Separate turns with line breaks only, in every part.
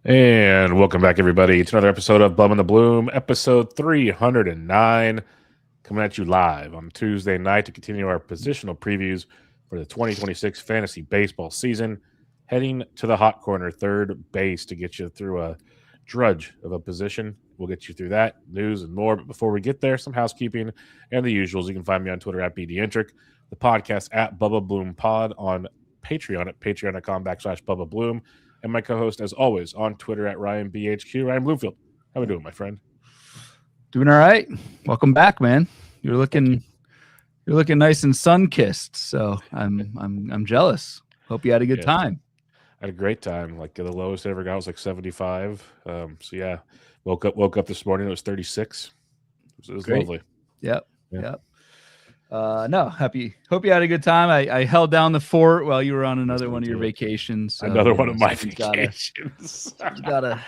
And welcome back, everybody, to another episode of Bum in the Bloom, episode 309, coming at you live on Tuesday night to continue our positional previews for the 2026 fantasy baseball season. Heading to the hot corner, third base, to get you through a drudge of a position. We'll get you through that, news, and more. But before we get there, some housekeeping and the usuals. You can find me on Twitter at BDentric, the podcast at Bubba Bloom Pod, on Patreon at patreon.com/Bubba Bloom, and my co-host, as always, on Twitter at RyanBHQ. Ryan Bloomfield, how we doing, my friend?
Doing all right. Welcome back, man. You're looking nice and sun-kissed. So I'm jealous. Hope you had a good time.
I had a great time. Like the lowest I ever got was like 75. So yeah, woke up this morning. It was 36. It was lovely.
Yep. No, happy. Hope you had a good time. I held down the fort while you were on another one of your vacations. So,
another one of my vacations.
Gotta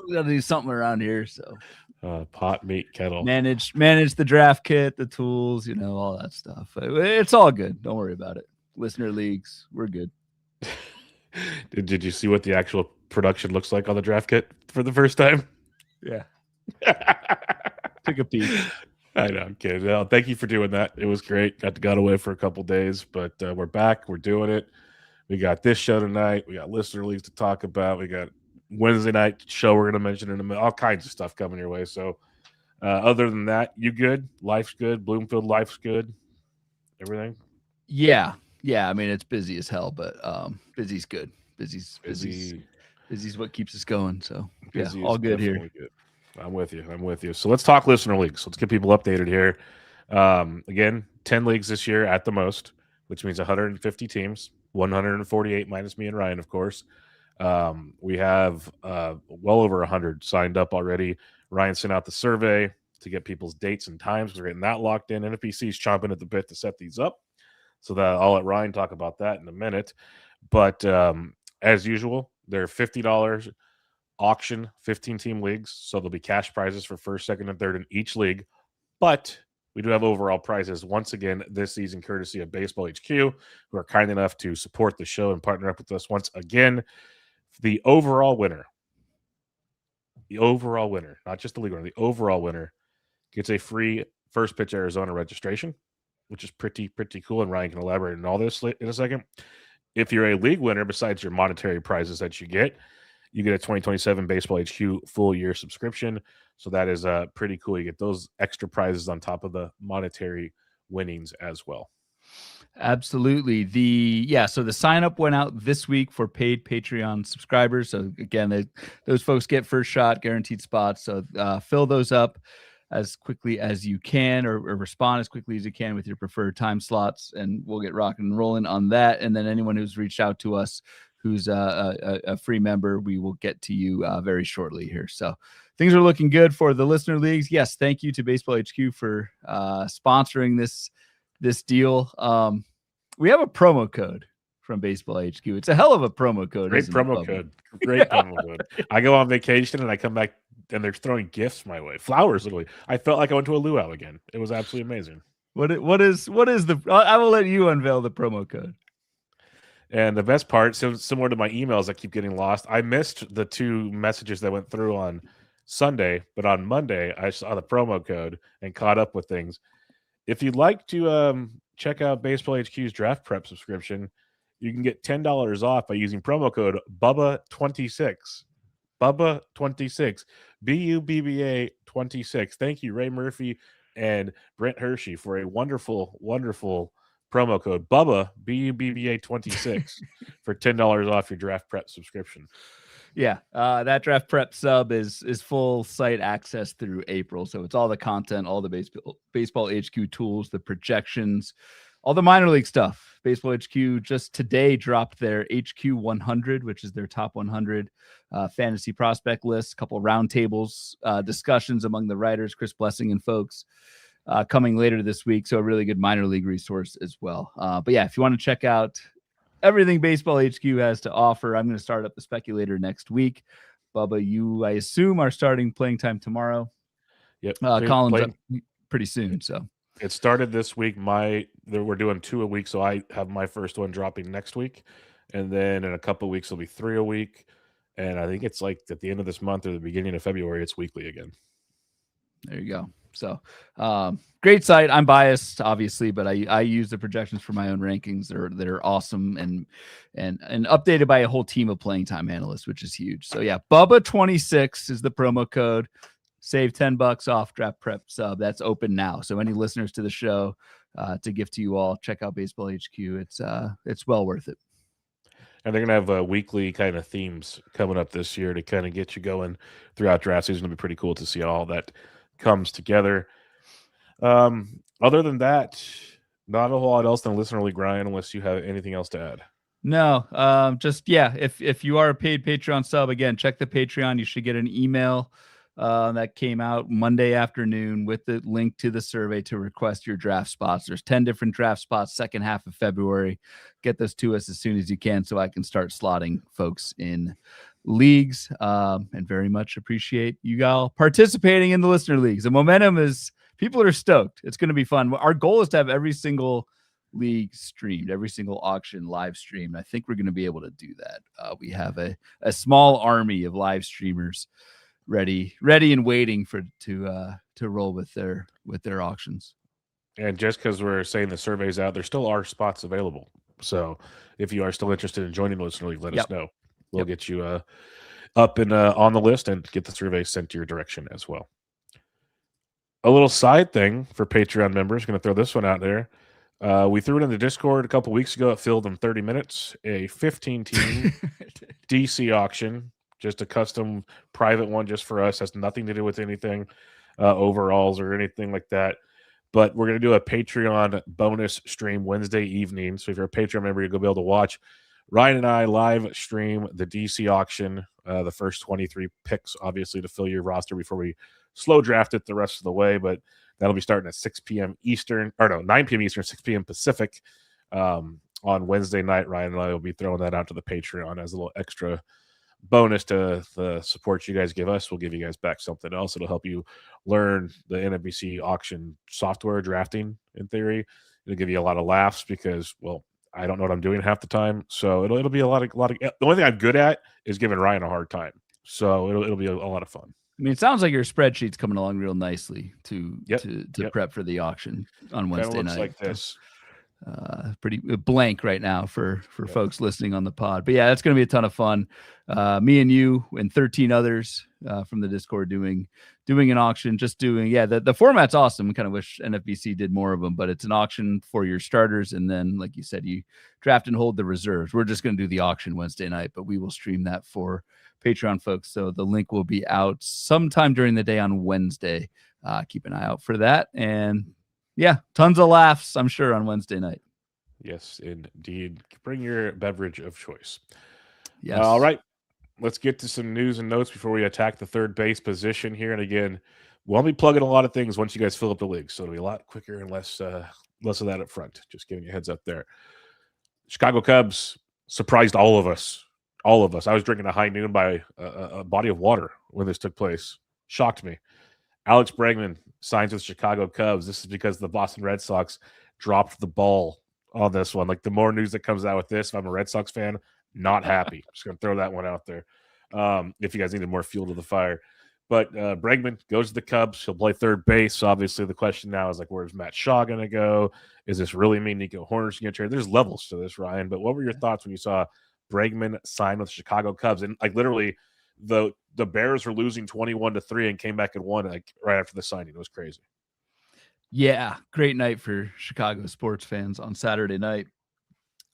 do something around here. So
pot, meat, kettle.
Manage the draft kit, the tools, all that stuff. It's all good. Don't worry about it. Listener leagues, we're good.
Did you see what the actual production looks like on the draft kit for the first time?
Yeah. Take a peek.
I know, I'm kidding. No, thank you for doing that. It was great. Got away for a couple days, but we're back. We're doing it. We got this show tonight. We got listener leagues to talk about. We got Wednesday night show we're going to mention in a minute. All kinds of stuff coming your way. So other than that, you good? Life's good? Bloomfield life's good? Everything?
Yeah. I mean, it's busy as hell, but busy's good. Busy's what keeps us going. So yeah, all good here.
Good. I'm with you. So let's talk listener leagues. Let's get people updated here. Again, 10 leagues this year at the most, which means 150 teams, 148 minus me and Ryan, of course. We have well over 100 signed up already. Ryan sent out the survey to get people's dates and times. We're getting that locked in. NFBC's chomping at the bit to set these up. So that I'll let Ryan talk about that in a minute. But as usual, they're $50 auction 15-team leagues. So there'll be cash prizes for first, second, and third in each league. But we do have overall prizes once again this season, courtesy of Baseball HQ, who are kind enough to support the show and partner up with us once again. The overall winner, not just the league winner, the overall winner gets a free First Pitch Arizona registration, which is pretty cool, and Ryan can elaborate on all this in a second. If you're a league winner, besides your monetary prizes that you get a 2027 Baseball HQ full year subscription. So that is pretty cool. You get those extra prizes on top of the monetary winnings as well.
Absolutely. So the sign up went out this week for paid Patreon subscribers. So again, those folks get first shot, guaranteed spots. So fill those up as quickly as you can, or respond as quickly as you can with your preferred time slots, and we'll get rocking and rolling on that. And then anyone who's reached out to us who's a free member, we will get to you very shortly here. So things are looking good for the listener leagues. Yes, thank you to Baseball HQ for sponsoring this deal. We have a promo code from Baseball HQ. It's a hell of a promo code.
Great promo code. I go on vacation and I come back and they're throwing gifts my way. Flowers, literally. I felt like I went to a luau again. It was absolutely amazing.
What is the? I will let you unveil the promo code.
And the best part, so similar to my emails that keep getting lost, I missed the 2 messages that went through on Sunday, but on Monday I saw the promo code and caught up with things. If you'd like to check out Baseball HQ's draft prep subscription, you can get $10 off by using promo code BUBBA26. BUBBA26. BUBBA26. Thank you, Ray Murphy and Brent Hershey, for a wonderful, wonderful promo code Bubba BUBBA26 for $10 off your draft prep subscription.
Yeah, that draft prep sub is full site access through April. So it's all the content, all the baseball HQ tools, the projections, all the minor league stuff. Baseball HQ just today dropped their HQ 100, which is their top 100 fantasy prospect list. A couple of roundtables, discussions among the writers, Chris Blessing and folks. Coming later this week, so a really good minor league resource as well. But yeah, if you want to check out everything Baseball HQ has to offer, I'm going to start up the Speculator next week. Bubba, you, I assume, are starting playing time tomorrow.
Yep.
Colin's up pretty soon, so
it started this week. We're doing 2 a week, so I have my first one dropping next week, and then in a couple of weeks it'll be 3 a week. And I think it's like at the end of this month or the beginning of February, it's weekly again.
There you go. So great site. I'm biased, obviously, but I use the projections for my own rankings that are awesome and updated by a whole team of playing time analysts, which is huge. So yeah, Bubba 26 is the promo code. Save $10 off draft prep sub. That's open now. So any listeners to the show, to gift to you all, check out Baseball HQ. It's well worth it.
And they're going to have weekly kind of themes coming up this year to kind of get you going throughout draft season. It'll be pretty cool to see all that comes together. Other than that, not a whole lot else than Listener League, Ryan, unless you have anything else to add.
No, just, yeah, if you are a paid Patreon sub, again, check the Patreon. You should get an email that came out Monday afternoon with the link to the survey to request your draft spots. There's 10 different draft spots, second half of February. Get those to us as soon as you can so I can start slotting folks in leagues, and very much appreciate you all participating in the listener leagues. The momentum is, people are stoked. It's going to be fun. Our goal is to have every single league streamed, every single auction live streamed. I think we're going to be able to do that. We have a small army of live streamers ready and waiting to roll with their auctions.
And just because we're saying the survey's out, there still are spots available. So if you are still interested in joining the Listener League, let us know. We'll get you up and on the list and get the survey sent to your direction as well. A little side thing for Patreon members, going to throw this one out there. We threw it in the Discord a couple weeks ago. It filled in 30 minutes. A 15-team DC auction, just a custom private one just for us. Has nothing to do with anything, overalls or anything like that. But we're going to do a Patreon bonus stream Wednesday evening. So if you're a Patreon member, you'll be able to watch Ryan and I live stream the DC auction, the first 23 picks, obviously, to fill your roster before we slow draft it the rest of the way. But that'll be starting at 6 p.m. Eastern, or no, 9 p.m. Eastern, 6 p.m. Pacific on Wednesday night. Ryan and I will be throwing that out to the Patreon as a little extra bonus to the support you guys give us. We'll give you guys back something else. It'll help you learn the NFBC auction software drafting in theory. It'll give you a lot of laughs because, well, I don't know what I'm doing half the time. So it'll be a lot of the only thing I'm good at is giving Ryan a hard time. So it'll be a lot of fun.
I mean, it sounds like your spreadsheet's coming along real nicely to prep for the auction on Wednesday night.
Like this.
Pretty blank right now for folks listening on the pod, but yeah, that's going to be a ton of fun. Me and you and 13 others from the Discord doing an auction, the format's awesome. We kind of wish NFBC did more of them, but it's an auction for your starters, and then, like you said, you draft and hold the reserves. We're just going to do the auction Wednesday night, but we will stream that for Patreon folks, so the link will be out sometime during the day on Wednesday. Keep an eye out for that, and yeah, tons of laughs, I'm sure, on Wednesday night.
Yes, indeed. Bring your beverage of choice.
Yes.
All right. Let's get to some news and notes before we attack the third base position here. And again, we'll be plugging a lot of things once you guys fill up the league. So it'll be a lot quicker and less of that up front. Just giving you a heads up there. Chicago Cubs surprised all of us. All of us. I was drinking a high noon by a body of water when this took place. Shocked me. Alex Bregman signs with Chicago Cubs. This is because the Boston Red Sox dropped the ball on this one. Like, the more news that comes out with this, if I'm a Red Sox fan, not happy. Just going to throw that one out there. If you guys needed more fuel to the fire. But Bregman goes to the Cubs. He'll play third base. Obviously, the question now is, like, where's Matt Shaw going to go? Is this really mean Nico Hoerner's going to get traded? There's levels to this, Ryan. But what were your thoughts when you saw Bregman sign with the Chicago Cubs? And, like, literally, the Bears were losing 21-3 and came back and won, like, right after the signing. It was crazy.
Yeah, great night for Chicago sports fans on Saturday night.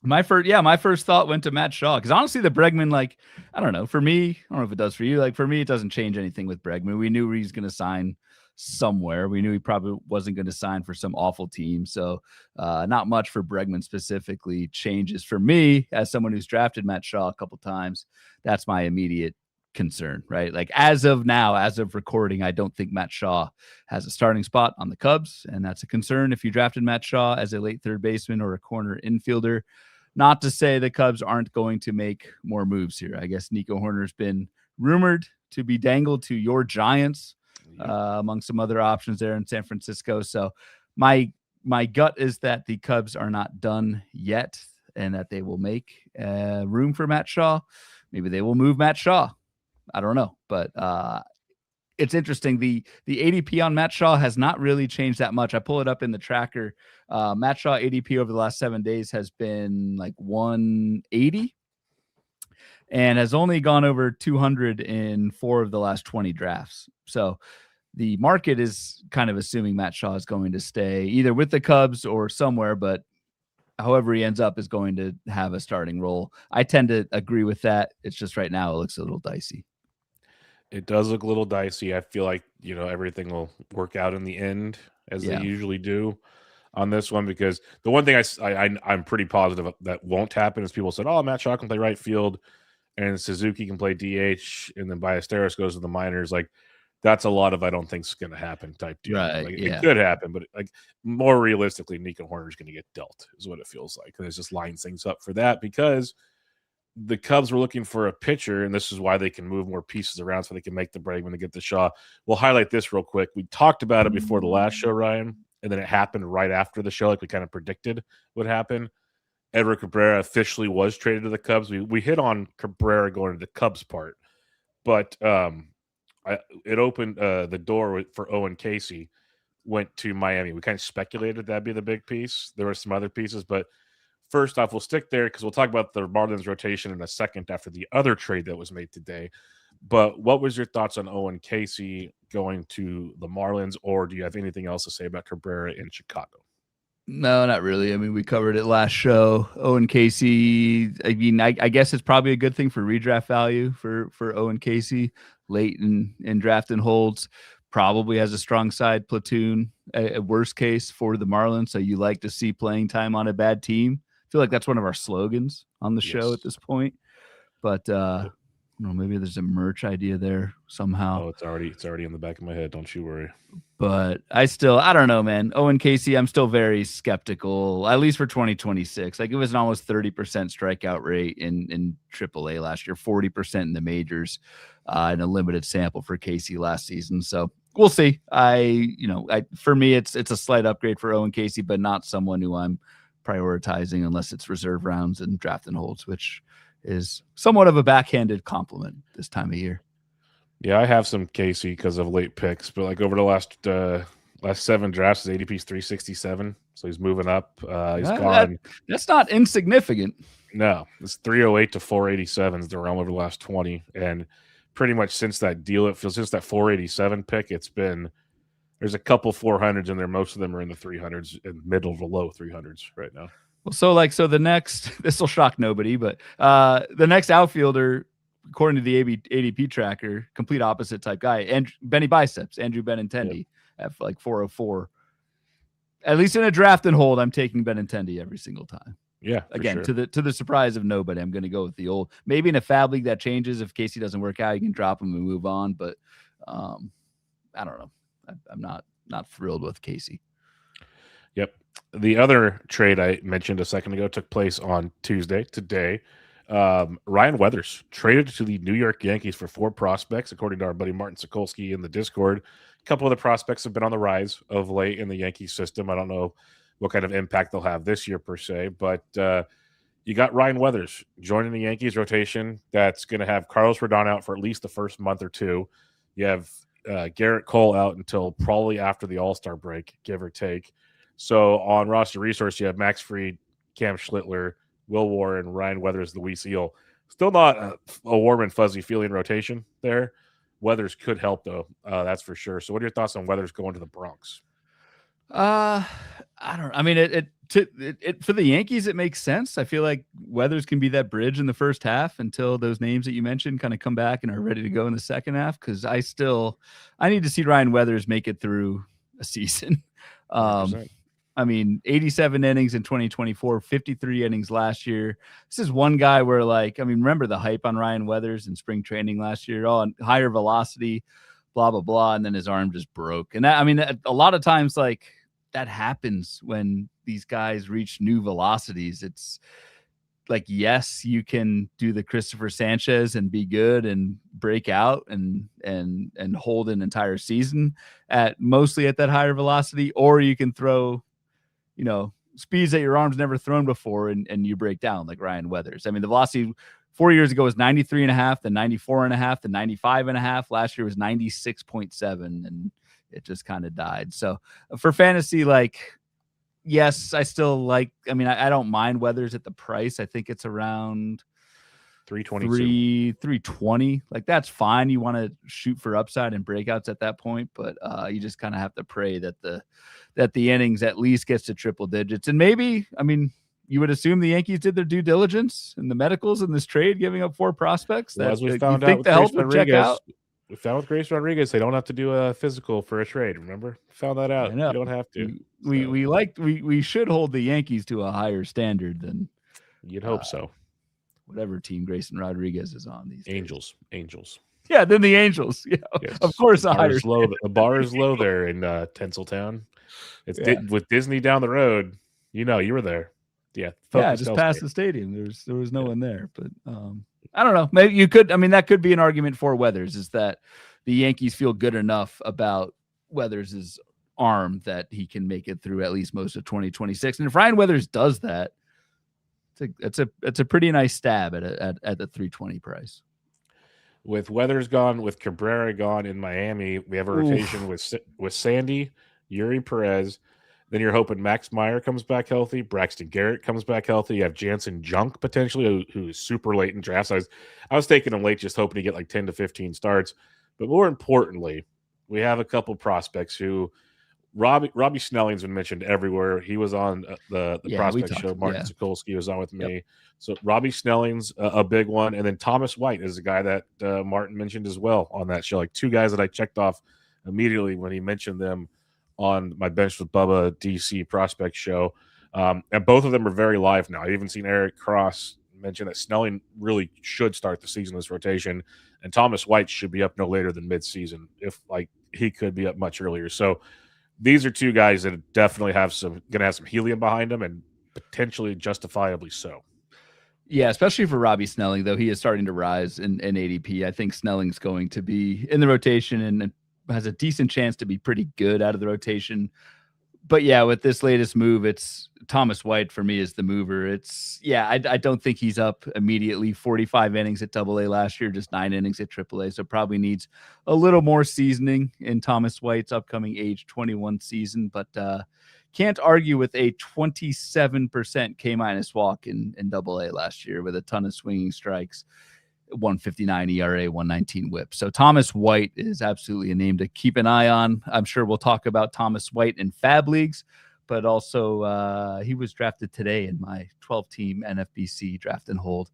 My first thought went to Matt Shaw, because honestly, the Bregman, like, I don't know, for me, I don't know if it does for you. Like, for me, it doesn't change anything with Bregman. We knew he's going to sign somewhere. We knew he probably wasn't going to sign for some awful team. So not much for Bregman specifically changes for me as someone who's drafted Matt Shaw a couple times. That's my immediate concern, right? Like, as of now, as of recording, I don't think Matt Shaw has a starting spot on the Cubs, and that's a concern if you drafted Matt Shaw as a late third baseman or a corner infielder. Not to say the Cubs aren't going to make more moves here. I guess Nico Hoerner's been rumored to be dangled to your Giants, among some other options there in San Francisco. So my gut is that the Cubs are not done yet, and that they will make room for Matt Shaw. Maybe they will move Matt Shaw. I don't know, but it's interesting. The ADP on Matt Shaw has not really changed that much. I pull it up in the tracker. Matt Shaw ADP over the last 7 days has been like 180 and has only gone over 200 in 4 of the last 20 drafts. So the market is kind of assuming Matt Shaw is going to stay either with the Cubs or somewhere, but however he ends up is going to have a starting role. I tend to agree with that. It's just right now it looks a little dicey.
It does look a little dicey. I feel like, everything will work out in the end as they usually do on this one, because the one thing I'm pretty positive that won't happen is people said, oh, Matt Shaw can play right field and Suzuki can play DH and then Ballesteros goes to the minors. Like, that's a lot of I don't think it's going to happen type deal.
Right,
Like,
yeah.
it could happen, but like more realistically, Nico Horner is going to get dealt is what it feels like. And it just lines things up for that, because the Cubs were looking for a pitcher, and this is why they can move more pieces around so they can make the break when they get the Shaw. We'll highlight this real quick. We talked about it before the last show, Ryan, and then it happened right after the show, like we kind of predicted would happen. Edward Cabrera officially was traded to the Cubs. We hit on Cabrera going to the Cubs part, but it opened the door for Owen Casey, went to Miami. We kind of speculated that'd be the big piece. There were some other pieces, but first off, we'll stick there because we'll talk about the Marlins rotation in a second after the other trade that was made today. But what was your thoughts on Owen Casey going to the Marlins, or do you have anything else to say about Cabrera in Chicago?
No, not really. I mean, we covered it last show. Owen Casey, I mean, I guess it's probably a good thing for redraft value for Owen Casey late in draft and holds. Probably has a strong side platoon, a worst case for the Marlins. So you like to see playing time on a bad team. I feel like that's one of our slogans on the show at this point. But maybe there's a merch idea there somehow.
Oh, it's already in the back of my head. Don't you worry.
But I don't know, man. Owen Casey, I'm still very skeptical, at least for 2026. Like, it was an almost 30% strikeout rate in AAA last year, 40% in the majors, in a limited sample for Casey last season. So we'll see. For me, it's a slight upgrade for Owen Casey, but not someone who I'm prioritizing unless it's reserve rounds and draft and holds, which is somewhat of a backhanded compliment this time of year.
Yeah, I have some Casey because of late picks, but like over the last 7 drafts, his ADP is 367, so he's moving up. He's gone.
That's not insignificant.
No, it's 308 to 487 is the realm over the last 20, and pretty much since that deal, it feels since that 487 pick, there's a couple 400s in there. Most of them are in the 300s and middle to low 300s right now.
Well, so the next, this will shock nobody, but the next outfielder, according to the ADP tracker, complete opposite type guy, and Benny Biceps, Andrew Benintendi, at like 404. At least in a draft and hold, I'm taking Benintendi every single time.
Yeah,
again, to the surprise of nobody, I'm going to go with the old. Maybe in a fab league that changes. If Casey doesn't work out, you can drop him and move on. But I don't know. I'm not thrilled with Casey.
Yep. The other trade I mentioned a second ago took place on Tuesday, today. Ryan Weathers traded to the New York Yankees for 4 prospects, according to our buddy Martin Sokolsky in the Discord. A couple of the prospects have been on the rise of late in the Yankee system. I don't know what kind of impact they'll have this year per se, but you got Ryan Weathers joining the Yankees rotation. That's going to have Carlos Rodon out for at least the first month or two. You have Garrett Cole out until probably after the All-Star break, give or take. So on roster resource, you have Max Fried, Cam Schlittler, Will Warren, Ryan Weathers, Luis Eel. Still not a warm and fuzzy feeling rotation there. Weathers could help, though. That's for sure. So what are your thoughts on Weathers going to the Bronx?
I don't know. I mean, it for the Yankees, it makes sense. I feel like Weathers can be that bridge in the first half until those names that you mentioned kind of come back and are ready to go in the second half. Because I need to see Ryan Weathers make it through a season. I mean, 87 innings in 2024, 53 innings last year. This is one guy where, like, I mean, remember the hype on Ryan Weathers in spring training last year? Oh, and higher velocity, blah, blah, blah. And then his arm just broke. And that, I mean, a lot of times, like, that happens when these guys reach new velocities. It's like, yes, you can do the Christopher Sanchez and be good and break out and hold an entire season mostly at that higher velocity, or you can throw, speeds that your arm's never thrown before and you break down like Ryan Weathers. I mean, the velocity 4 years ago was 93.5, then 94.5, then 95.5. Last year was 96.7, and it just kind of died. So for fantasy, like, yes, I still like, I mean, I don't mind Weathers at the price. I think it's around 320. Like, that's fine. You want to shoot for upside and breakouts at that point, but you just kind of have to pray that the innings at least gets to triple digits. And maybe, I mean, you would assume the Yankees did their due diligence in the medicals in this trade, giving up 4 prospects.
Well, as we
that
found
you
out
think
with
the
Grace
health would check
Rodriguez,
out.
we found with Grace Rodriguez, they don't have to do a physical for a trade. Remember, found that out.
I know.
You don't have to.
We should hold the Yankees to a higher standard than
You'd hope so.
Whatever team Grayson Rodriguez is on these
Angels.
Yeah, then the Angels. Yeah,
yes.
Of course,
the bar is low. The bar is low there in Tinseltown. It's with Disney down the road. You know, you were there. Yeah,
just past the stadium. There was no one there, but I don't know. Maybe you could. I mean, that could be an argument for Weathers, is that the Yankees feel good enough about Weathers' arm that he can make it through at least most of 2026. And if Ryan Weathers does that, it's a pretty nice stab at the 320 price.
With Weathers gone, with Cabrera gone in Miami, we have a rotation with Sandy, Yuri Perez. Then you're hoping Max Meyer comes back healthy, Braxton Garrett comes back healthy. You have Jansen Junk potentially, who's super late in drafts. I was taking him late, just hoping to get like 10 to 15 starts. But more importantly, we have a couple prospects who Robbie Snelling's been mentioned everywhere. He was on the prospect show. Martin Sokolsky was on with me.
Yep.
So Robbie Snelling's a big one. And then Thomas White is a guy that Martin mentioned as well on that show. Like 2 guys that I checked off immediately when he mentioned them on my Bench with Bubba DC prospect show. And both of them are very live now. I've even seen Eric Cross mention that Snelling really should start the season in this rotation. And Thomas White should be up no later than midseason, if like he could be up much earlier. So these are 2 guys that definitely going to have some helium behind them, and potentially justifiably so.
Yeah, especially for Robbie Snelling, though he is starting to rise in ADP. I think Snelling's going to be in the rotation and has a decent chance to be pretty good out of the rotation. But yeah, with this latest move, it's Thomas White for me is the mover. I don't think he's up immediately. 45 innings at AA last year, just 9 innings at AAA. So probably needs a little more seasoning in Thomas White's upcoming age 21 season. But can't argue with a 27% K- walk in AA last year with a ton of swinging strikes. 159 ERA, 119 whip. So Thomas White is absolutely a name to keep an eye on. I'm sure we'll talk about Thomas White in Fab Leagues, but also he was drafted today in my 12-team NFBC draft and hold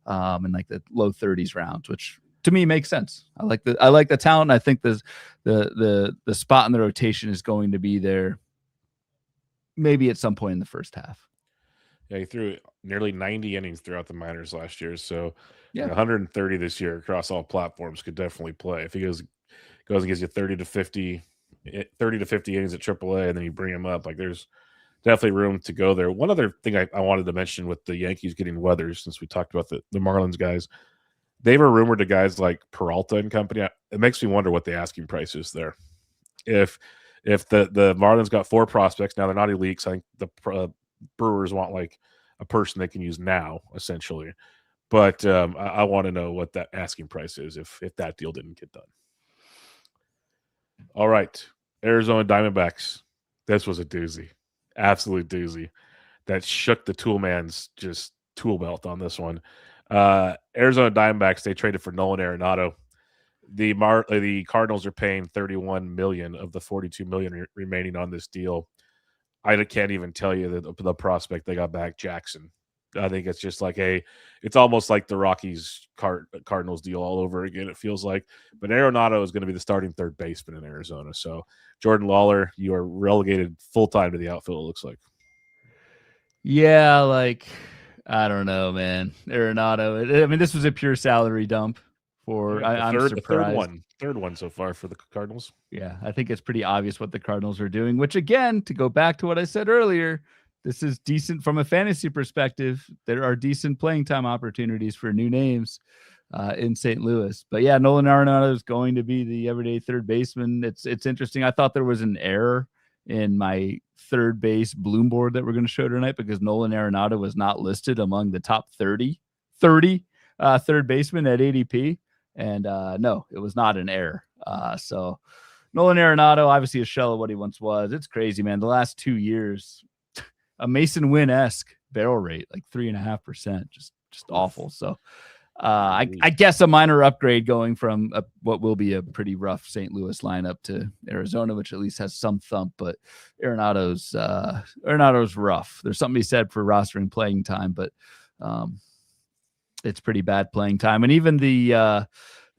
in like the low 30s rounds, which to me makes sense. I like the talent. I think the spot in the rotation is going to be there maybe at some point in the first half.
Yeah, he threw nearly 90 innings throughout the minors last year. So 130 this year across all platforms could definitely play. If he goes and gives you 30 to 50 innings at AAA, and then you bring him up, like there's definitely room to go there. One other thing I wanted to mention with the Yankees getting Weathers, since we talked about the Marlins guys, they were rumored to guys like Peralta and company. It makes me wonder what the asking price is there. If the Marlins got 4 prospects, now they're not elite, so I think the Brewers want like a person they can use now, essentially. But I want to know what that asking price is if that deal didn't get done. All right, Arizona Diamondbacks. This was a doozy, absolute doozy. That shook the tool man's just tool belt on this one. Arizona Diamondbacks, they traded for Nolan Arenado. The Cardinals are paying $31 million of the $42 million remaining on this deal. I can't even tell you the prospect they got back, Jackson. I think it's just like it's almost like the Rockies Cardinals deal all over again, it feels like. But Arenado is going to be the starting third baseman in Arizona. So, Jordan Lawler, you are relegated full-time to the outfield, it looks like.
Yeah, like, I don't know, man. Arenado. I mean, this was a pure salary dump. I'm surprised.
Third one so far for the Cardinals.
Yeah, I think it's pretty obvious what the Cardinals are doing, which again, to go back to what I said earlier, this is decent from a fantasy perspective. There are decent playing time opportunities for new names in St. Louis. But yeah, Nolan Arenado is going to be the everyday third baseman. It's interesting. I thought there was an error in my third base bloom board that we're going to show tonight because Nolan Arenado was not listed among the top 30 third baseman at ADP. And no, it was not an error. So Nolan Arenado, obviously a shell of what he once was. It's crazy, man. The last 2 years, a Mason Wynn-esque barrel rate, like 3.5%, just awful. So I guess a minor upgrade going from what will be a pretty rough St. Louis lineup to Arizona, which at least has some thump. But Arenado's rough. There's something to be said for rostering playing time, but it's pretty bad playing time. And even the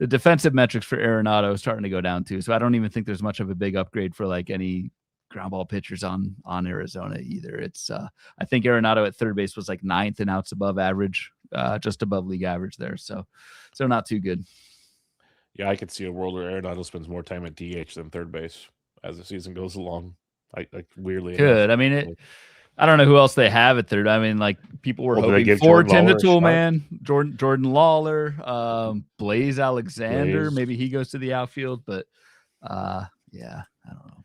defensive metrics for Arenado is starting to go down too. So I don't even think there's much of a big upgrade for like any ground ball pitchers on Arizona either. It's I think Arenado at third base was like 9th in outs above average, just above league average there. So not too good.
Yeah, I could see a world where Arenado spends more time at DH than third base as the season goes along. Like weirdly
Could.
enough.
I mean, I don't know who else they have at third. I mean, like people were hoping for Tim the Tool Man, Jordan Lawler, Blaze Alexander.
Blaze.
Maybe he goes to the outfield, but yeah, I don't know.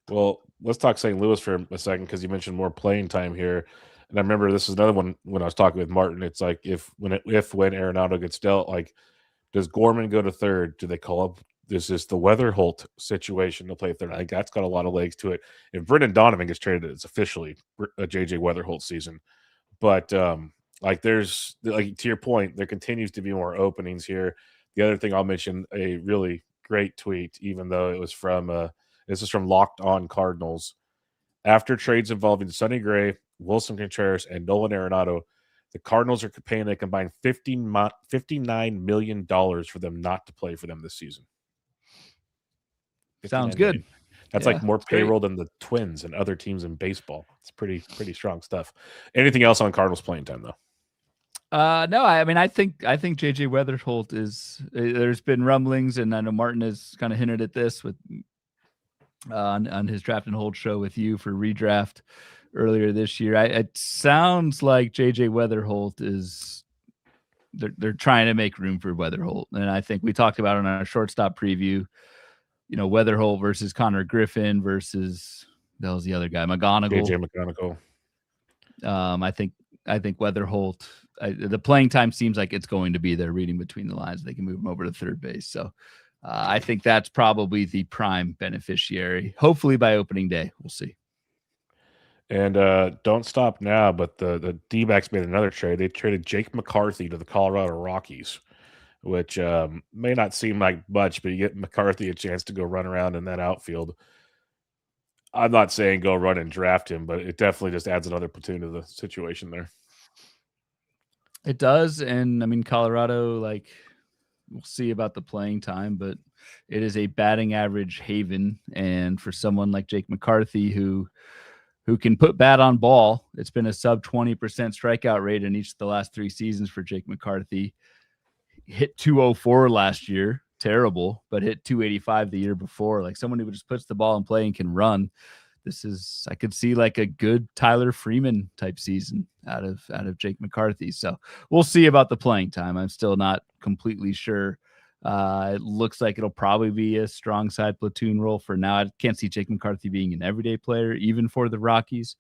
Well, let's talk St. Louis for a second because you mentioned more playing time here. And I remember this is another one when I was talking with Martin. It's like when Arenado gets dealt, like does Gorman go to third? Do they call up? This is the Weatherholt situation to play third. I think that's got a lot of legs to it. If Brendan Donovan gets traded, it's officially a JJ Weatherholt season. But like there's like to your point, there continues to be more openings here. The other thing I'll mention, a really great tweet, even though it was from this is from Locked On Cardinals. After trades involving Sonny Gray, Wilson Contreras, and Nolan Arenado, the Cardinals are paying a combined $59 million for them not to play for them this season.
Sounds good.
That's like more payroll than the Twins and other teams in baseball. It's pretty strong stuff. Anything else on Cardinals playing time though?
No, I mean, I think JJ Weatherholt is. There's been rumblings, and I know Martin has kind of hinted at this with on his draft and hold show with you for redraft earlier this year. It sounds like JJ Weatherholt is. They're trying to make room for Weatherholt, and I think we talked about it on our shortstop preview. You know, Weatherholt versus Connor Griffin versus that was the other guy, McGonigal.
JJ McGonigal.
I think Weatherholt. The playing time seems like it's going to be there. Reading between the lines, they can move him over to third base. So I think that's probably the prime beneficiary. Hopefully by opening day, we'll see.
And don't stop now, but the D-backs made another trade. They traded Jake McCarthy to the Colorado Rockies, which may not seem like much, but you get McCarthy a chance to go run around in that outfield. I'm not saying go run and draft him, but it definitely just adds another platoon to the situation there.
It does, and I mean Colorado, like we'll see about the playing time, but it is a batting average haven, and for someone like Jake McCarthy who can put bat on ball, it's been a sub 20% strikeout rate in each of the last 3 seasons for Jake McCarthy. Hit 204 last year, terrible, but hit 285 the year before. Like someone who just puts the ball in play and can run. I could see like a good Tyler Freeman type season out of Jake McCarthy. So we'll see about the playing time. I'm still not completely sure. It looks like it'll probably be a strong side platoon role for now. I can't see Jake McCarthy being an everyday player, even for the Rockies.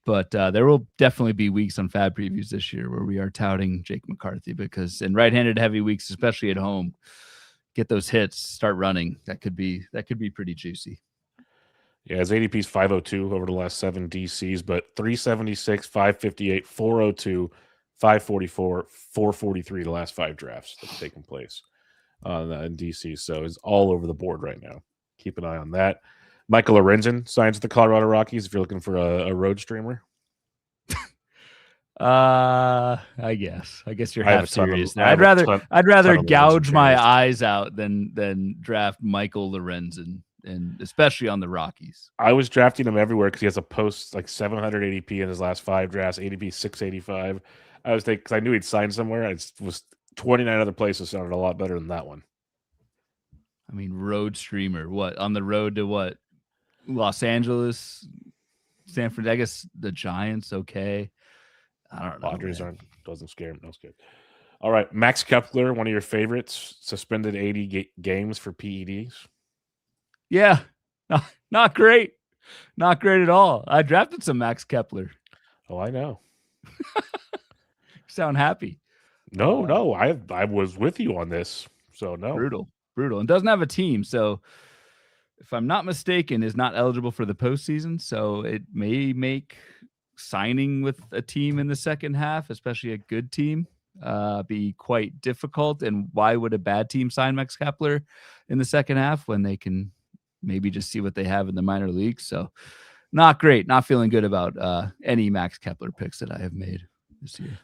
But there will definitely be weeks on Fab Previews this year where we are touting Jake McCarthy because in right-handed heavy weeks, especially at home, get those hits, start running. That could be pretty juicy.
Yeah, his ADP's 502 over the last 7 DCs, but 376, 558, 402, 544, 443 the last 5 drafts that's taken place in DC. So it's all over the board right now. Keep an eye on that. Michael Lorenzen signs with the Colorado Rockies if you're looking for a road streamer.
I guess you're half serious now. I'd rather gouge my eyes out than draft Michael Lorenzen, and especially on the Rockies.
I was drafting him everywhere because he has a post like 700 ADP in his last 5 drafts, ADP 685. I was thinking because I knew he'd signed somewhere. It was 29 other places sounded a lot better than that one.
I mean, road streamer. What on the road to what? Los Angeles, San Francisco. I guess the Giants. Okay. I don't know.
Padres doesn't scare him. No scare. All right, Max Kepler, one of your favorites, suspended 80 games for PEDs.
Yeah, not great, not great at all. I drafted some Max Kepler.
Oh, I know.
Sound happy?
No, I was with you on this. So no.
Brutal, and doesn't have a team. So if I'm not mistaken, is not eligible for the postseason. So it may make signing with a team in the second half, especially a good team, be quite difficult. And why would a bad team sign Max Kepler in the second half when they can maybe just see what they have in the minor leagues? So not great. Not feeling good about any Max Kepler picks that I have made this year.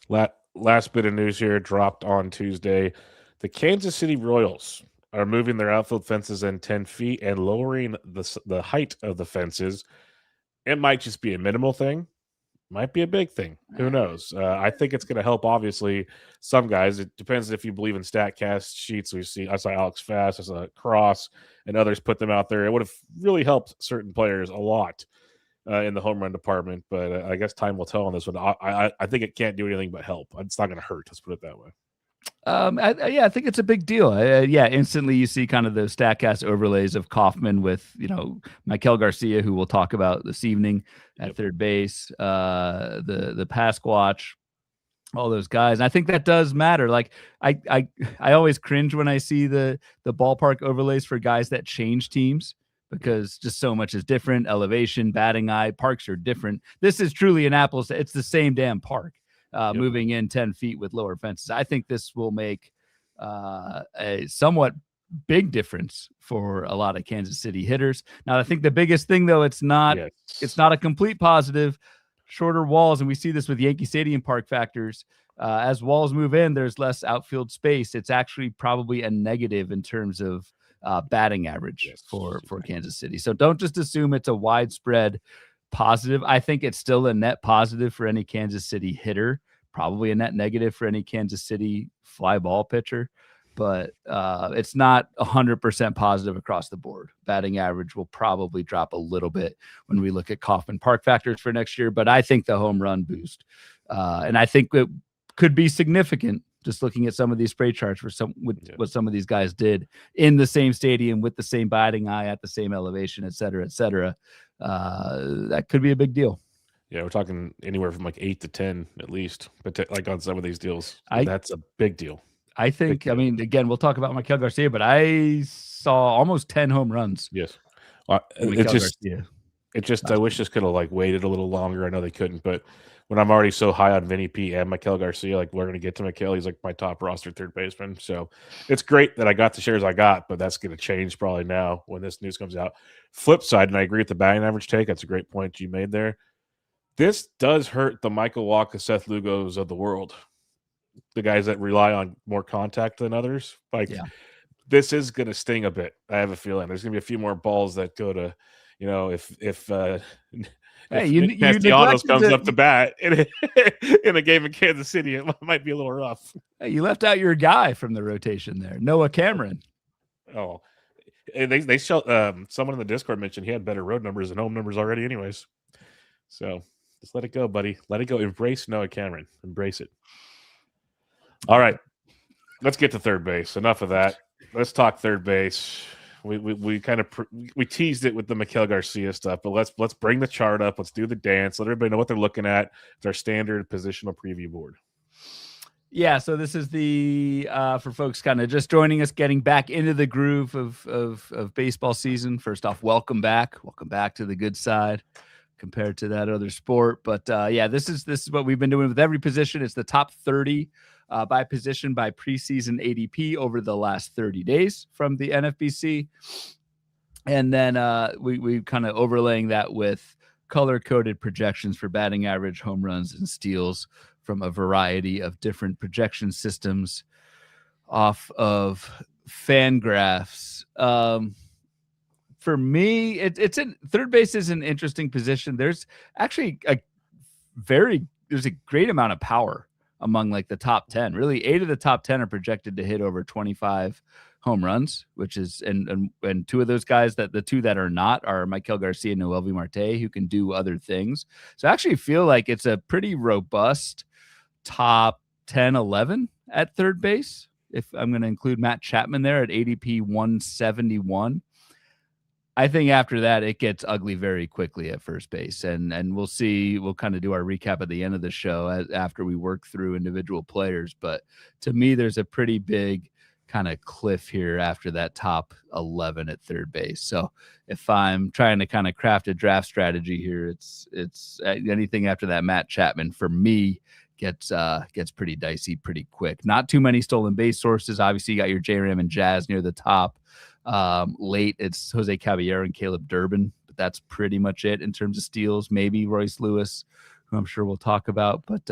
Last bit of news here dropped on Tuesday. The Kansas City Royals are moving their outfield fences in 10 feet and lowering the height of the fences. It might just be a minimal thing. Might be a big thing. Who knows? I think it's going to help, obviously, some guys. It depends if you believe in StatCast sheets. I saw Alex Fast, I saw Cross, and others put them out there. It would have really helped certain players a lot in the home run department, but I guess time will tell on this one. I think it can't do anything but help. It's not going to hurt. Let's put it that way.
I think it's a big deal. Instantly you see kind of the StatCast overlays of Kaufman with, Michael Garcia, who we'll talk about this evening at third base, the Pasquatch, all those guys. And I think that does matter. Like I always cringe when I see the ballpark overlays for guys that change teams, because just so much is different. Elevation, batting eye, parks are different. This is truly an apples. It's the same damn park. Moving in 10 feet with lower fences. I think this will make a somewhat big difference for a lot of Kansas City hitters. Now, I think the biggest thing, though, it's not a complete positive. Shorter walls, and we see this with Yankee Stadium park factors. As walls move in, there's less outfield space. It's actually probably a negative in terms of batting average for Kansas City. So don't just assume it's a widespread positive. I think it's still a net positive for any Kansas City hitter, probably a net negative for any Kansas City fly ball pitcher, but it's not 100% positive across the board. Batting average will probably drop a little bit when we look at Kauffman park factors for next year, but I think the home run boost, and I think it could be significant just looking at some of these spray charts for what some of these guys did in the same stadium with the same batting eye at the same elevation, et cetera, et cetera. That could be a big deal.
Yeah, we're talking anywhere from like 8 to 10 at least, but like on some of these deals, that's a big deal.
I think, I mean, again, we'll talk about Michael Garcia, but I saw almost 10 home runs.
Yes. I wish this could have like waited a little longer. I know they couldn't, but when I'm already so high on Vinny P and Michael Garcia, like we're going to get to Michael. He's like my top roster third baseman. So it's great that I got the shares I got, but that's going to change probably now when this news comes out. Flip side, and I agree with the batting average take. That's a great point you made there. This does hurt the Michael Wacha, Seth Lugos of the world, the guys that rely on more contact than others. This is going to sting a bit. I have a feeling there's going to be a few more balls that go to, if Nick Castellanos comes up to bat in a game in Kansas City, it might be a little rough.
Hey, you left out your guy from the rotation there, Noah Cameron.
Oh, they someone in the Discord mentioned he had better road numbers and home numbers already, anyways. So just let it go, buddy. Let it go. Embrace Noah Cameron. Embrace it. All right, let's get to third base. Enough of that. Let's talk third base. We kind of we teased it with the Michael Garcia stuff, but let's bring the chart up. Let's do the dance. Let everybody know what they're looking at. It's our standard positional preview board.
Yeah, so this is the for folks kind of just joining us, getting back into the groove of baseball season. First off, welcome back to the good side compared to that other sport. But this is what we've been doing with every position. It's the top 30 by position by preseason ADP over the last 30 days from the NFBC. And then we kind of overlaying that with color-coded projections for batting average, home runs, and steals from a variety of different projection systems off of Fangraphs. For me, it's in third base is an interesting position. There's actually there's a great amount of power among like the top 10. Really, 8 of the top 10 are projected to hit over 25 home runs, which is and 2 of those guys, that the 2 that are not are Michael Garcia and Noel Marte, who can do other things. So I actually feel like it's a pretty robust top 10, 11 at third base. If I'm going to include Matt Chapman there at ADP 171. I think after that it gets ugly very quickly at first base, and we'll see. We'll kind of do our recap at the end of the show after we work through individual players. But to me, there's a pretty big kind of cliff here after that top 11 at third base. So if I'm trying to kind of craft a draft strategy here, it's anything after that Matt Chapman for me gets pretty dicey pretty quick. Not too many stolen base sources. Obviously, you got your J-Ram and Jazz near the top. Late, it's Jose Caballero and Caleb Durbin, but that's pretty much it in terms of steals. Maybe Royce Lewis, who I'm sure we'll talk about, but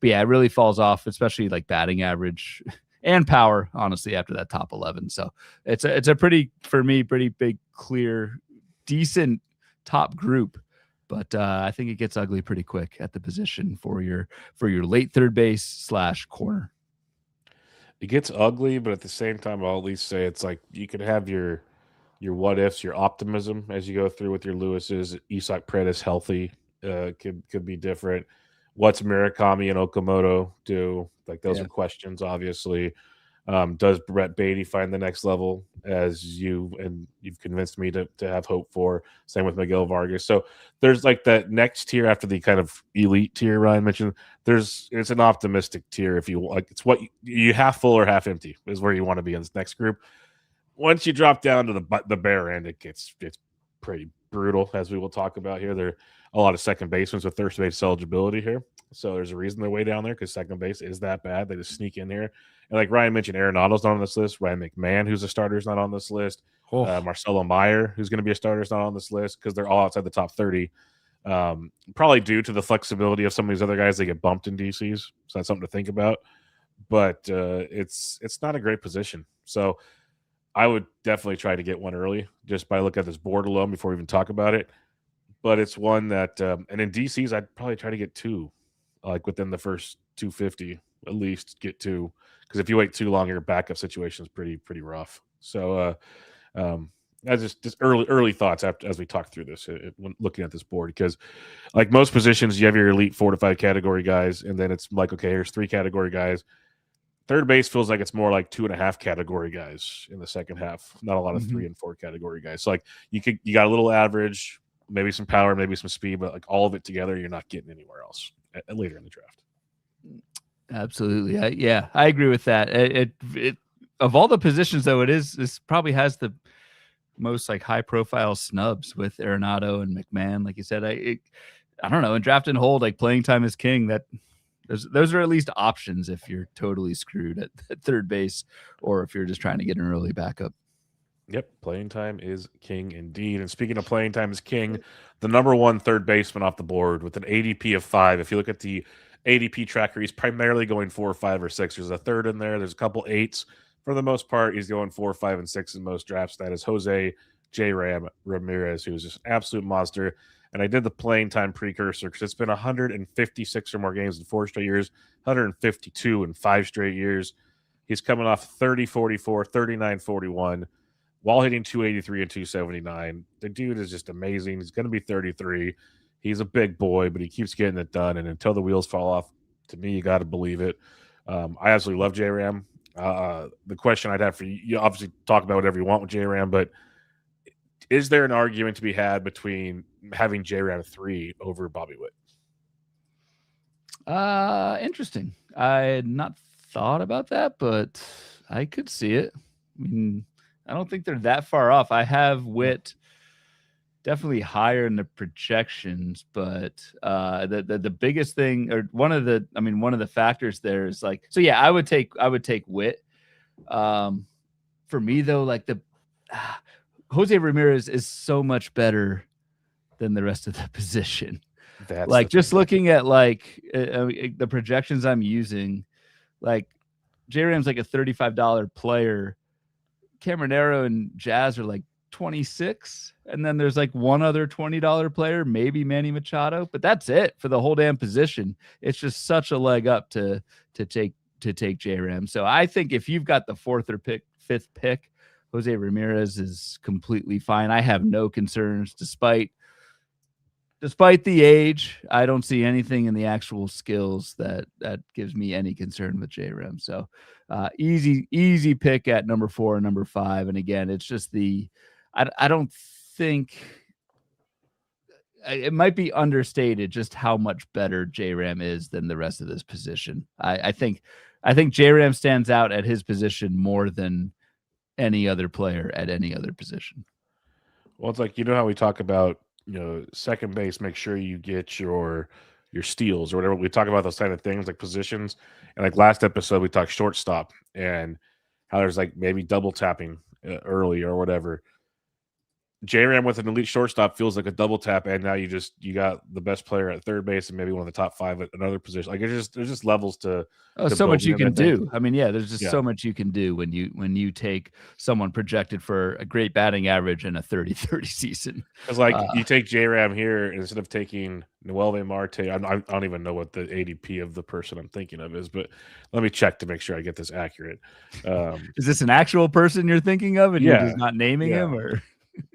yeah, it really falls off, especially like batting average and power, honestly, after that top 11. So it's a pretty, for me, pretty big, clear, decent top group. But I think it gets ugly pretty quick at the position for your late third base / corner.
It gets ugly, but at the same time, I'll at least say it's like you could have your what ifs, your optimism as you go through with your Lewis's. Isak Predis healthy could be different. What's Murakami and Okamoto do? Like those
Yeah.
are questions, obviously. Does Brett Beatty find the next level as you've convinced me to have hope for? Same with Miguel Vargas. So there's like that next tier after the kind of elite tier Ryan mentioned. It's an optimistic tier if you like. It's what you half full or half empty is where you want to be in this next group. Once you drop down to the bare end, it's pretty brutal, as we will talk about here. There are a lot of second basemen with first base eligibility here. So there's a reason they're way down there because second base is that bad. They just sneak in here. And like Ryan mentioned, Arenado's not on this list. Ryan McMahon, who's a starter, is not on this list. Marcelo Meyer, who's going to be a starter, is not on this list because they're all outside the top 30. Probably due to the flexibility of some of these other guys, they get bumped in DCs. So that's something to think about. But it's not a great position. So I would definitely try to get one early just by looking at this board alone before we even talk about it. But it's one that, and in DCs, I'd probably try to get two, like within the first 250, at least get two. Because if you wait too long, your backup situation is pretty rough. So, that's just early thoughts as we talk through this, when looking at this board. Because, like most positions, you have your elite 4 to 5 category guys, and then it's like, okay, here's 3 category guys. Third base feels like it's more like 2.5 category guys in the second half. Not a lot of 3 and 4 category guys. So like you got a little average, maybe some power, maybe some speed, but like all of it together, you're not getting anywhere else later in the draft.
Absolutely, I agree with that. It of all the positions though, this probably has the most like high profile snubs with Arenado and McMahon. Like you said, I don't know. In draft and hold, like playing time is king. That those are at least options if you're totally screwed at third base or if you're just trying to get an early backup.
Yep, playing time is king indeed. And speaking of playing time is king, the number 1 third baseman off the board with an ADP of 5. If you look at the ADP tracker, he's primarily going 4, 5, or 6. There's a third in there. There's a couple 8s. For the most part, he's going 4, 5, and 6 in most drafts. That is Jose J-Ram Ramirez, who's just an absolute monster. And I did the playing time precursor because it's been 156 or more games in 4 straight years, 152 in 5 straight years. He's coming off 30, 44, 39, 41, while hitting 283 and 279. The dude is just amazing. He's going to be 33. He's a big boy, but he keeps getting it done. And until the wheels fall off, to me, you got to believe it. I absolutely love J-Ram. The question I'd have for you, you obviously talk about whatever you want with J-Ram, but is there an argument to be had between having J-Ram 3 over Bobby Witt?
Interesting. I had not thought about that, but I could see it. I mean, I don't think they're that far off. I have Witt definitely higher in the projections, but the biggest thing, or one of the factors there is like, so yeah, I would take Witt. For me though, like Jose Ramirez is so much better than the rest of the position.
That's
like just looking at like the projections I'm using, like J-Ram's like a $35 player. Cameronero and Jazz are like 26, and then there's like one other $20 player, maybe Manny Machado, but that's it for the whole damn position. It's just such a leg up to take J-Ram. So I think if you've got the 4th or 5th pick, Jose Ramirez is completely fine. I have no concerns despite the age. I don't see anything in the actual skills that gives me any concern with J-Ram. So easy pick at number 4 and number 5. And again, it's just I don't think it might be understated just how much better J-Ram is than the rest of this position. I think J-Ram stands out at his position more than any other player at any other position.
Well, it's like, how we talk about, second base, make sure you get your steals or whatever. We talk about those kind of things like positions. And like last episode, we talked shortstop and how there's like maybe double tapping early or whatever. J-Ram with an elite shortstop feels like a double tap, and now you got the best player at third base and maybe one of the top 5 at another position. Like there's just levels to
so much you
building
can
it, I think.
do. I mean, there's just
Yeah.
so much you can do when you take someone projected for a great batting average and a 30-30 season.
Because like you take J-Ram here instead of taking Noelvi Marte. I don't even know what the ADP of the person I'm thinking of is, but let me check to make sure I get this accurate.
Is this an actual person you're thinking of, and you're
Yeah.
just not naming
Yeah.
him, or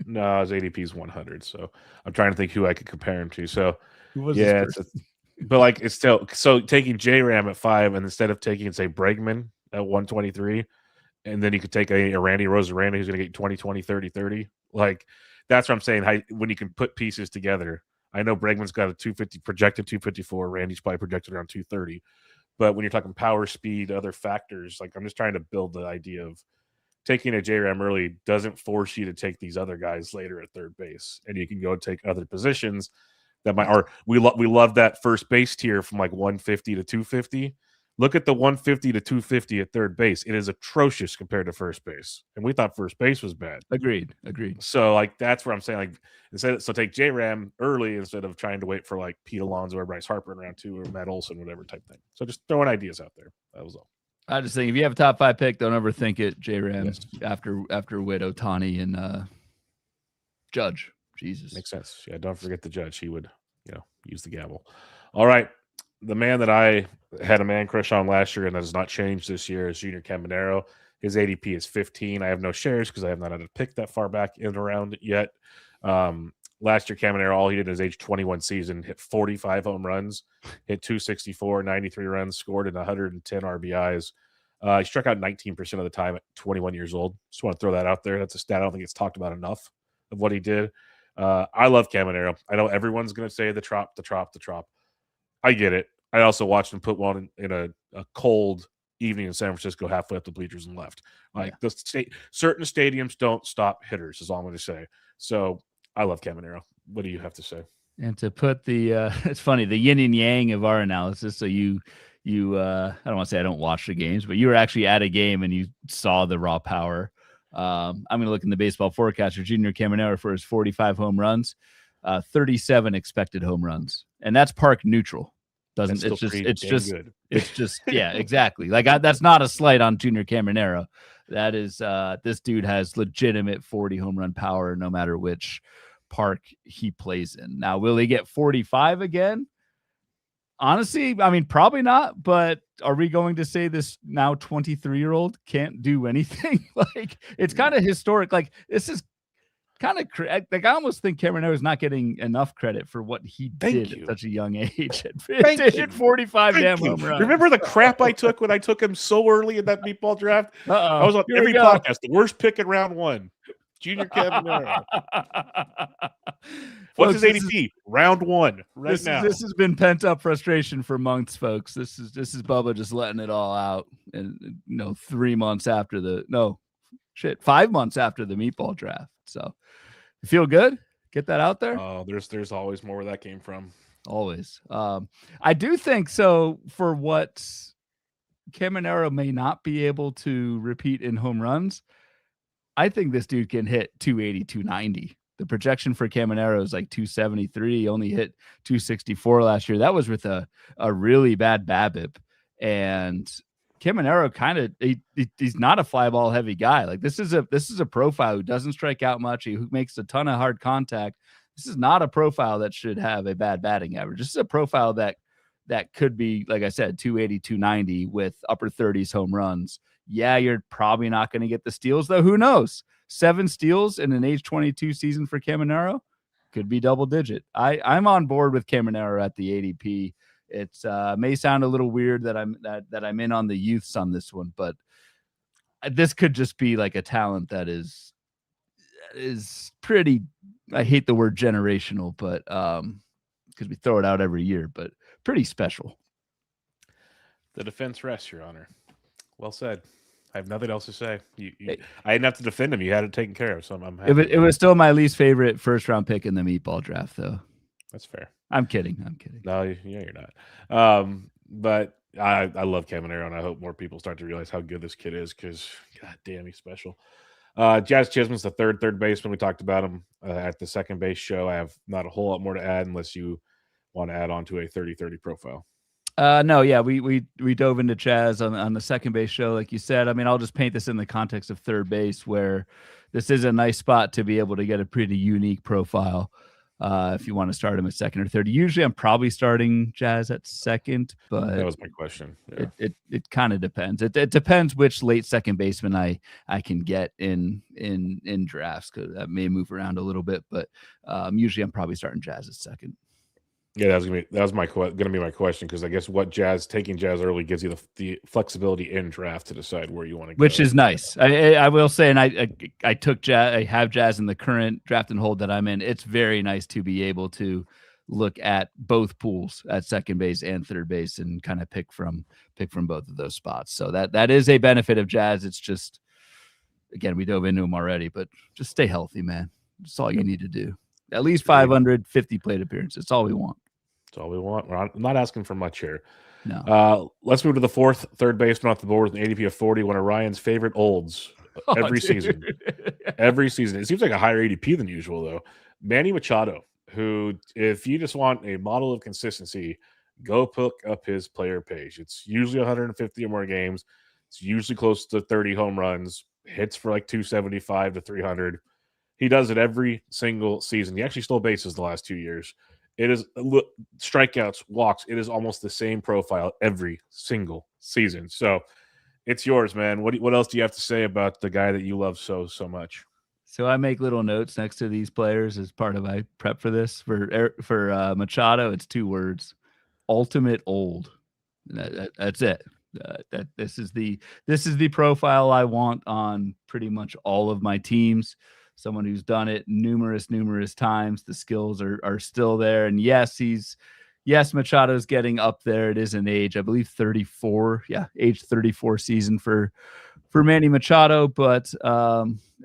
No, his ADP is 100. So I'm trying to think who I could compare him to. So
who was
yeah,
this person?
but like it's still so taking J-Ram at 5 and instead of taking say Bregman at 123, and then you could take a Randy Rosarena who's going to get 20, 20, 30, 30. Like that's what I'm saying. When you can put pieces together, I know Bregman's got a 250 projected 254. Randy's probably projected around 230. But when you're talking power, speed, other factors, like I'm just trying to build the idea of taking a J-Ram early doesn't force you to take these other guys later at third base, and you can go take other positions that might. Or we love that first base tier from like 150 to 250. Look at the 150 to 250 at third base. It is atrocious compared to first base, and we thought first base was bad.
Agreed.
So like that's where I'm saying like take J-Ram early instead of trying to wait for like Pete Alonso or Bryce Harper in round 2 or Matt Olson, whatever type thing. So just throwing ideas out there. That was all.
I just think if you have a top 5 pick, don't overthink it. J-Ram
Yes.
after Witt, Ohtani, and Judge. Jesus.
Makes sense. Yeah, don't forget the Judge. He would, use the gavel. All right. The man that I had a man crush on last year and that has not changed this year is Junior Caminero. His ADP is 15. I have no shares because I have not had a pick that far back in around yet. Last year, Caminero, all he did in his age 21 season, hit 45 home runs, hit 264, 93 runs, scored in 110 RBIs. He struck out 19% of the time at 21 years old. Just want to throw that out there. That's a stat I don't think it's talked about enough of what he did. I love Caminero. I know everyone's going to say the trop. I get it. I also watched him put one in a cold evening in San Francisco, halfway up the bleachers and left. Like certain stadiums don't stop hitters, is all I'm going to say. So I love Caminero. What do you have to say?
And to put the it's funny, the yin and yang of our analysis. So you I don't want to say I don't watch the games, but you were actually at a game and you saw the raw power. I'm going to look in the baseball forecaster. Junior Caminero for his 45 home runs, 37 expected home runs, and that's park neutral. It's just yeah, exactly. Like that's not a slight on Junior Caminero. That is this dude has legitimate 40 home run power no matter which park he plays in. Now, will he get 45 again? Honestly, I mean, probably not, but are we going to say this now 23-year-old can't do anything? Like, it's kind of historic. Like, this is kind of like, I almost think Caminero is not getting enough credit for what he did at such a young age. Hit 45 damn home runs.
Remember the crap I took when I took him so early in that meatball draft? I was on every podcast. The worst pick in round 1, Junior Caminero. What's his ADP? Round 1 now.
This has been pent up frustration for months, folks. This is Bubba just letting it all out. And 5 months after the meatball draft. So you feel good? Get that out there.
Oh, there's always more where that came from.
Always. I do think so. For what Caminero may not be able to repeat in home runs, I think this dude can hit 280, 290. The projection for Caminero is like 273. He only hit 264 last year. That was with a really bad BABIP. And Caminero he's not a fly ball heavy guy. Like this is a profile who doesn't strike out much, who makes a ton of hard contact. This is not a profile that should have a bad batting average. This is a profile that could be, like I said, 280, 290 with upper 30s home runs. Yeah, you're probably not going to get the steals, though. Who knows? 7 steals in an age 22 season for Caminero could be double digit. I'm on board with Caminero at the ADP. It's may sound a little weird that I'm in on the youths on this one, but this could just be like a talent that is is pretty. I hate the word generational, but because we throw it out every year, but pretty special.
The defense rests, Your Honor. Well said. I have nothing else to say.
It,
I didn't have to defend him. You had it taken care of, so I'm happy.
it was still my least favorite first round pick in the meatball draft, though.
That's fair.
I'm kidding. I'm kidding.
No, yeah, you're not. But I love Caminero, and I hope more people start to realize how good this kid is because, god damn, he's special. Jazz Chisholm's the third baseman. We talked about him at the second base show. I have not a whole lot more to add unless you want to add on to a 30-30 profile.
No, yeah, we dove into Chaz on the second base show, like you said. I mean, I'll just paint this in the context of third base, where this is a nice spot to be able to get a pretty unique profile. If you want to start him at second or third, usually I'm probably starting Jazz at second, but
that was my question. Yeah.
It kind of depends. It depends which late second baseman I can get in drafts, because that may move around a little bit, but usually I'm probably starting Jazz at second.
Yeah, that was gonna be my question, because I guess taking Jazz early gives you the flexibility in draft to decide where you want to go,
which is nice. I will say, and I took Jazz. I have Jazz in the current draft and hold that I'm in. It's very nice to be able to look at both pools at second base and third base and kind of pick from both of those spots. So that is a benefit of Jazz. It's just, again, we dove into them already, but just stay healthy, man. That's all you need to do. At least 550 plate appearances. That's all we want.
That's all we want. I'm not asking for much here.
No.
Let's move to the third baseman off the board with an ADP of 40, one of Ryan's favorite olds every season. Every season. It seems like a higher ADP than usual, though. Manny Machado, who, if you just want a model of consistency, go pick up his player page. It's usually 150 or more games. It's usually close to 30 home runs, hits for like 275 to 300. He does it every single season. He actually stole bases the last 2 years. It is strikeouts, walks. It is almost the same profile every single season. So it's yours, man. What else do you have to say about the guy that you love so much?
So I make little notes next to these players as part of my prep for this. For Machado, it's 2 words: ultimate old. That's it. This is the profile I want on pretty much all of my teams. Someone who's done it numerous times. The skills are still there. And yes, Machado's getting up there. It is an age, I believe 34. Yeah, age 34 season for Manny Machado. But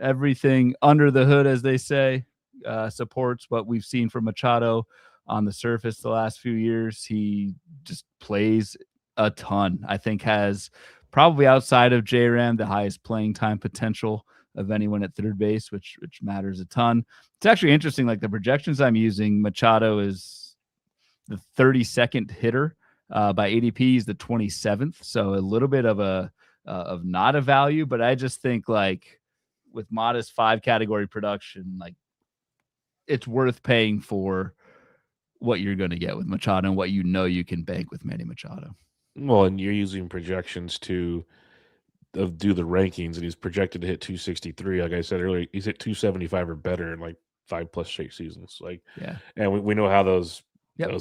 everything under the hood, as they say, supports what we've seen from Machado on the surface the last few years. He just plays a ton. I think has probably, outside of J-Ram, the highest playing time potential of anyone at third base, which matters a ton. It's actually interesting. Like the projections I'm using, Machado is the 32nd hitter by ADP. He's the 27th, so a little bit of not a value. But I just think, like, with modest 5 category production, like, it's worth paying for what you're going to get with Machado and what you can bank with Manny Machado.
Well, and you're using projections to do the rankings, and he's projected to hit 263. Like I said earlier, he's hit 275 or better in like 5+ straight seasons. Like,
yeah,
and we know how those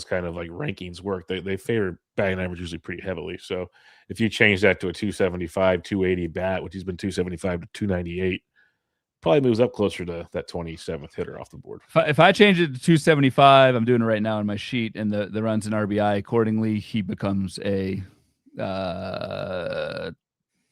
kind of like rankings work. They favor batting average usually pretty heavily. So if you change that to a 275, 280 bat, which he's been 275 to 298, probably moves up closer to that 27th hitter off the board.
If I change it to 275, I'm doing it right now in my sheet, and the runs in RBI accordingly, he becomes a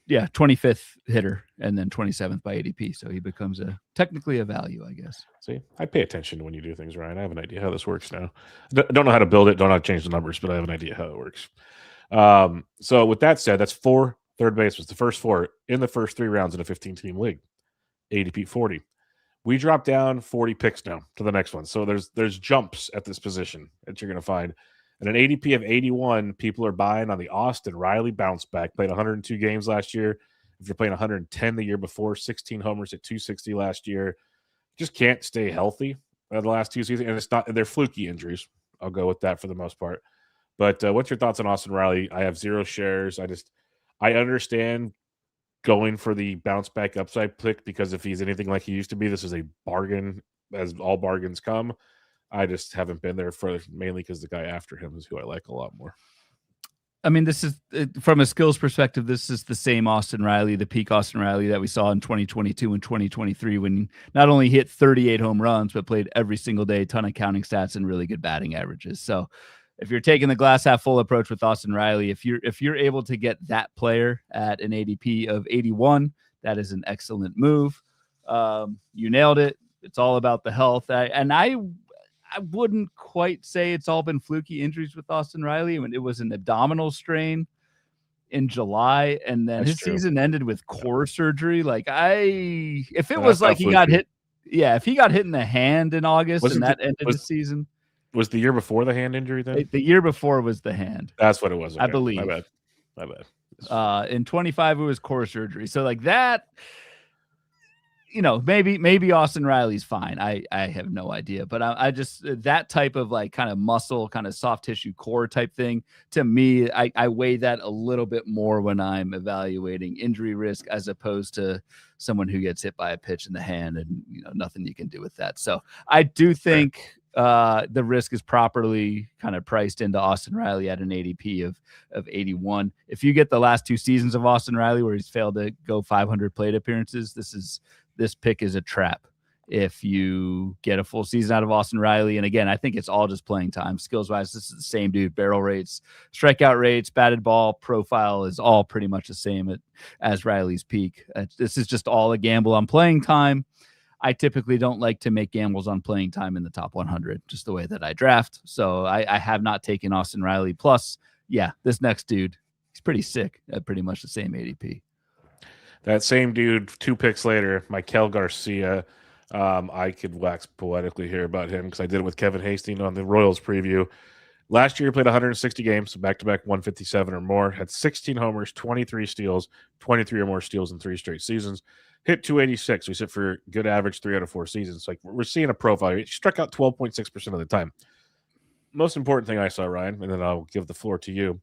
25th hitter and then 27th by ADP. So he becomes technically a value, I guess.
See, I pay attention when you do things, Ryan. I have an idea how this works now. I don't know how to build it. Don't know how to change the numbers, but I have an idea how it works. So with that said, that's 4 third basemen. The first 4 in the first 3 rounds in a 15-team league. ADP 40. We drop down 40 picks now to the next one. So there's jumps at this position that you're going to find. And an ADP of 81, people are buying on the Austin Riley bounce back. Played 102 games last year. If you're playing 110 the year before, 16 homers at 260 last year. Just can't stay healthy the last 2 seasons. And they're fluky injuries. I'll go with that for the most part. But what's your thoughts on Austin Riley? I have 0 shares. I understand going for the bounce back upside pick, because if he's anything like he used to be, this is a bargain, as all bargains come. I just haven't been there for mainly because the guy after him is who I like a lot more.
I mean, this is from a skills perspective, this is the same Austin Riley, the peak Austin Riley that we saw in 2022 and 2023, when he not only hit 38 home runs, but played every single day, ton of counting stats and really good batting averages. So if you're taking the glass half full approach with Austin Riley, if you're able to get that player at an ADP of 81, that is an excellent move. You nailed it. It's all about the health. I wouldn't quite say it's all been fluky injuries with Austin Riley. I mean, it was an abdominal strain in July, and then his season ended with core surgery. Like if it was like he got hit, if he got hit in the hand in August and that ended the season.
Was the year before the hand injury then?
The year before was the hand.
That's what it was. Okay.
I believe.
My bad.
In 25, it was core surgery. So like that, maybe Austin Riley's fine. I have no idea, but I just, that type of like kind of muscle, kind of soft tissue core type thing, to me, I weigh that a little bit more when I'm evaluating injury risk, as opposed to someone who gets hit by a pitch in the hand and nothing you can do with that. So I do think the risk is properly kind of priced into Austin Riley at an ADP of 81. If you get the last 2 seasons of Austin Riley where he's failed to go 500 plate appearances, this pick is a trap. If you get a full season out of Austin Riley, and again, I think it's all just playing time. Skills-wise, this is the same dude. Barrel rates, strikeout rates, batted ball profile is all pretty much the same as Riley's peak. This is just all a gamble on playing time. I typically don't like to make gambles on playing time in the top 100, just the way that I draft. So I have not taken Austin Riley. Plus, this next dude, he's pretty sick at pretty much the same ADP.
That same dude, 2 picks later, Maikel Garcia. I could wax poetically here about him because I did it with Kevin Hastings on the Royals preview. Last year, he played 160 games, so back-to-back 157 or more, had 16 homers, 23 steals, 23 or more steals in 3 straight seasons, hit 286. We sit for good average 3 out of 4 seasons. Like, we're seeing a profile. He struck out 12.6% of the time. Most important thing I saw, Ryan, and then I'll give the floor to you,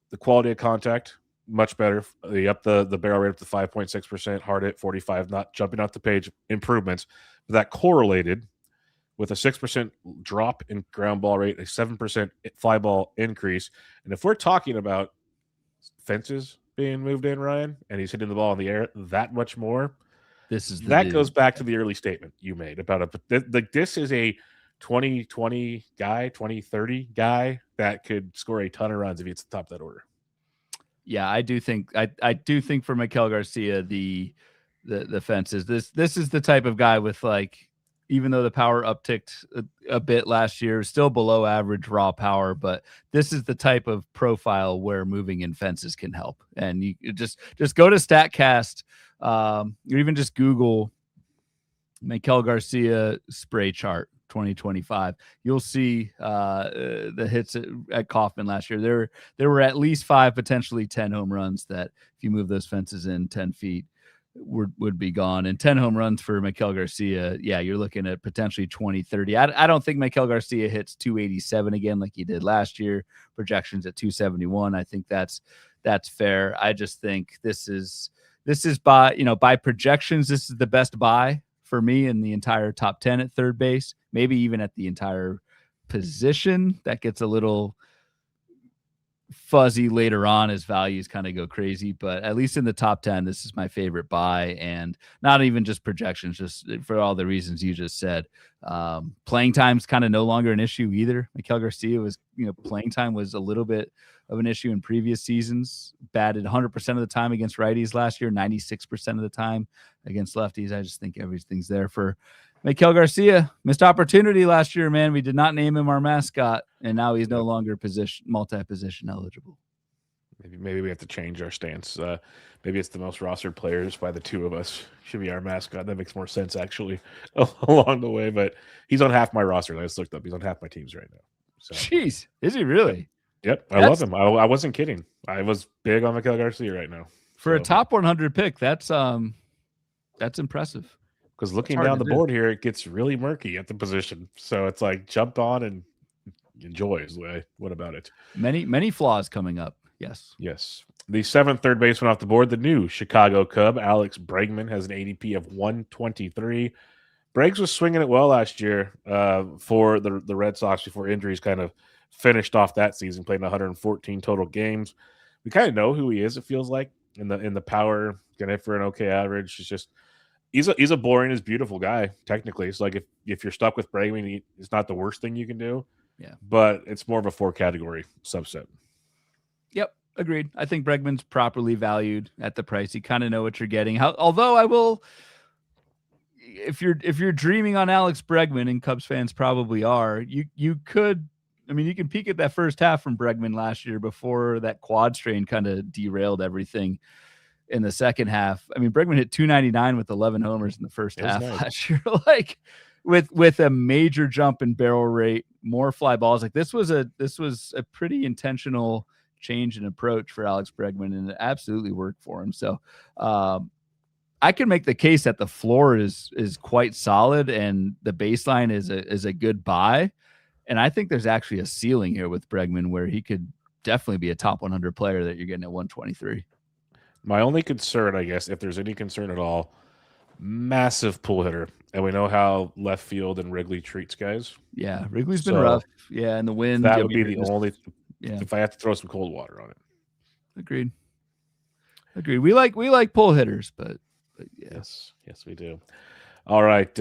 the quality of contact, much better. They upped the barrel rate up to 5.6%, hard hit 45, not jumping off the page, improvements. But that correlated with a 6% drop in ground ball rate, a 7% fly ball increase. And if we're talking about fences being moved in, Ryan, and he's hitting the ball in the air that much more, that goes back to the early statement you made about this is a 2020 guy, 2030 guy that could score a ton of runs if he hits the top of that order.
Yeah, I do think I do think for Maikel Garcia, the fences. This is the type of guy with, like, even though the power upticked a bit last year, still below average raw power, but this is the type of profile where moving in fences can help. And you just go to StatCast, or even just Google Maikel Garcia spray chart 2025. You'll see the hits at Kauffman last year. There were at least 5, potentially 10 home runs that, if you move those fences in 10 feet, would be gone. And 10 home runs for Maikel Garcia, you're looking at potentially 20, 30. I don't think Maikel Garcia hits 287 again like he did last year. Projections at 271. I think that's fair. I just think this is by projections, this is the best buy for me in the entire top 10 at third base, maybe even at the entire position. That gets a little fuzzy later on as values kind of go crazy, but at least in the top 10, this is my favorite buy. And not even just projections, just for all the reasons you just said. Playing time's kind of no longer an issue either. Maikel Garcia was, playing time was a little bit of an issue in previous seasons. Batted 100% of the time against righties last year, 96% of the time against lefties. I just think everything's there for Maikel Garcia. Missed opportunity last year, man. We did not name him our mascot, and now he's no longer multi-position eligible.
Maybe we have to change our stance. Maybe it's the most rostered players by the 2 of us should be our mascot. That makes more sense, actually, along the way. But he's on half my roster. I just looked up. He's on half my teams right now. So.
Jeez, is he really?
Yep, I love him. I wasn't kidding. I was big on Maikel Garcia right now.
For a top 100 pick, that's impressive.
Because looking down the board here, it gets really murky at the position. So it's like jump on and enjoy is the way. What about it?
Many flaws coming up. Yes.
The 7th third baseman off the board, the new Chicago Cub, Alex Bregman, has an ADP of 123. Breggs was swinging it well last year for the Red Sox before injuries kind of finished off that season, played in 114 total games. We kind of know who he is. It feels like in the power, gonna hit for an okay average. It's just he's a boring is beautiful guy technically. It's like if you're stuck with Bregman, it's not the worst thing you can do.
Yeah.
But it's more of a 4 category subset.
Yep, agreed. I think Bregman's properly valued at the price. You kind of know what you're getting. Although I will, if you're dreaming on Alex Bregman, and Cubs fans probably are, you could. I mean, you can peek at that first half from Bregman last year before that quad strain kind of derailed everything in the second half. I mean, Bregman hit 299 with 11 homers in the first half last year, like with a major jump in barrel rate, more fly balls. Like this was a pretty intentional change in approach for Alex Bregman, and it absolutely worked for him. So I can make the case that the floor is quite solid and the baseline is a good buy. And I think there's actually a ceiling here with Bregman where he could definitely be a top 100 player that you're getting at 123.
My only concern, I guess, if there's any concern at all, massive pull hitter. And we know how left field and Wrigley treats guys.
Yeah, Wrigley's been rough. Yeah, and the wind.
That would be the only if I have to throw some cold water on it.
Agreed. We like pull hitters, but yeah.
Yes, we do. All right.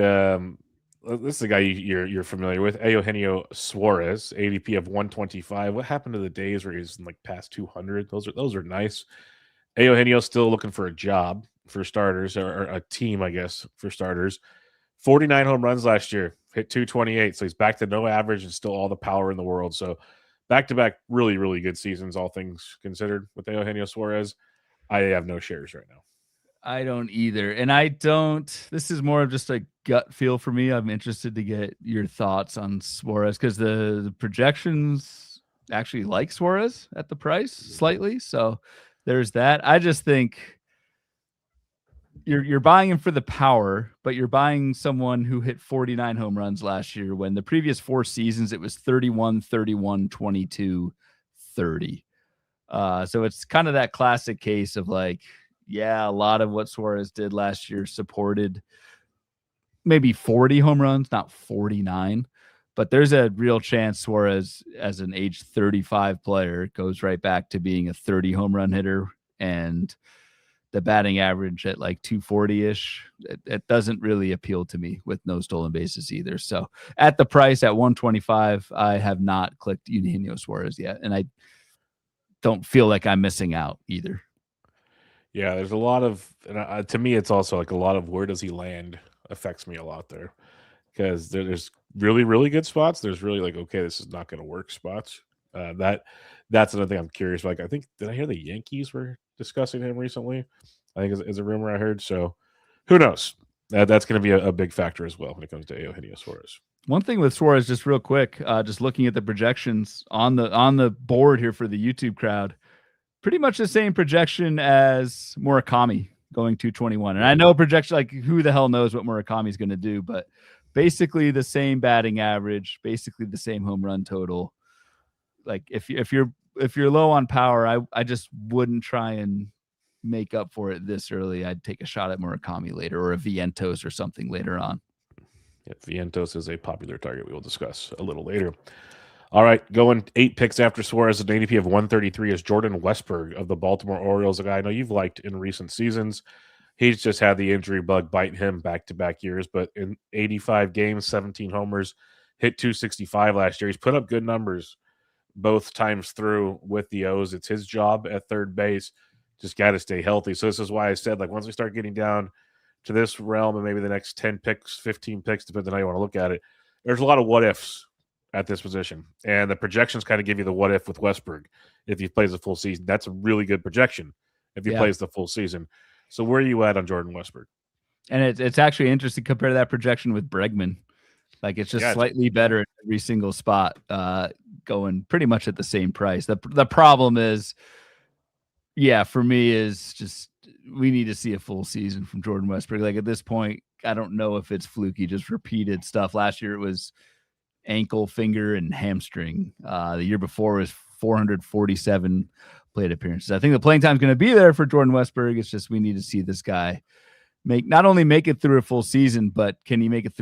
This is a guy you're familiar with, Eugenio Suarez, ADP of 125. What happened to the days where he's in like past 200? Those are nice. Eugenio still looking for a job for starters, or a team, I guess, for starters. 49 home runs last year, hit 228. So he's back to no average and still all the power in the world. So back-to-back really, really good seasons, all things considered, with Eugenio Suarez. I have no shares right now.
I don't either. And this is more of just a gut feel for me. I'm interested to get your thoughts on Suarez because the projections actually like Suarez at the price slightly. So there's that. I just think you're buying him for the power, but you're buying someone who hit 49 home runs last year when the previous 4 seasons it was 31, 31, 22, 30. So it's kind of that classic case of like, yeah, a lot of what Suarez did last year supported maybe 40 home runs, not 49. But there's a real chance Suarez, as an age 35 player, goes right back to being a 30 home run hitter, and the batting average at like 240-ish. It doesn't really appeal to me with no stolen bases either. So at the price at 125, I have not clicked Eugenio Suarez yet, and I don't feel like I'm missing out either.
Yeah, there's a lot of, and to me, it's also like a lot of where does he land affects me a lot there, because there's really, really good spots. There's really like, okay, this is not going to work spots. That's another thing I'm curious about. Like, I think, did I hear the Yankees were discussing him recently? I think is a rumor I heard. So who knows? That's going to be a big factor as well when it comes to Eugenio Suarez.
One thing with Suarez, just real quick, just looking at the projections on the board here for the YouTube crowd, pretty much the same projection as Murakami going 221. And I know projection, like who the hell knows what Murakami's going to do, but basically the same batting average, basically the same home run total. Like if you're low on power, I just wouldn't try and make up for it this early. I'd take a shot at Murakami later, or a Vientos or something later on.
Yeah, Vientos is a popular target we will discuss a little later. All right, going 8 picks after Suarez, an ADP of 133 is Jordan Westburg of the Baltimore Orioles, a guy I know you've liked in recent seasons. He's just had the injury bug biting him back-to-back years, but in 85 games, 17 homers, hit 265 last year. He's put up good numbers both times through with the O's. It's his job at third base. Just got to stay healthy. So this is why I said, like, once we start getting down to this realm and maybe the next 10 picks, 15 picks, depending on how you want to look at it, there's a lot of what-ifs at this position. And the projections kind of give you the what if with Westburg. If he plays the full season, that's a really good projection if he plays the full season. So where are you at on Jordan Westburg?
And it's actually interesting to compare that projection with Bregman. Like it's just slightly better at every single spot, going pretty much at the same price. The problem is, for me is just we need to see a full season from Jordan Westburg. Like at this point, I don't know if it's fluky, just repeated stuff. Last year it was ankle, finger, and hamstring. The year before was 447 plate appearances. I think the playing time is going to be there for Jordan Westburg. It's just we need to see this guy not only make it through a full season, but can he make it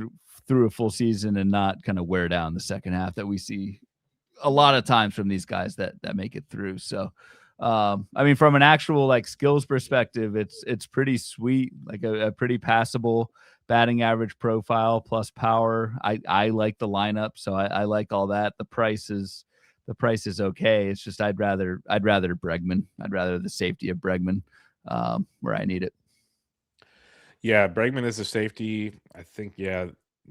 through a full season and not kind of wear down the second half that we see a lot of times from these guys that make it through. So, I mean, from an actual like skills perspective, it's pretty sweet, like a pretty passable batting average profile plus power. I like the lineup, so I like all that. The price is okay. It's just I'd rather Bregman. I'd rather the safety of Bregman where I need it.
Yeah, Bregman is a safety. I think, yeah,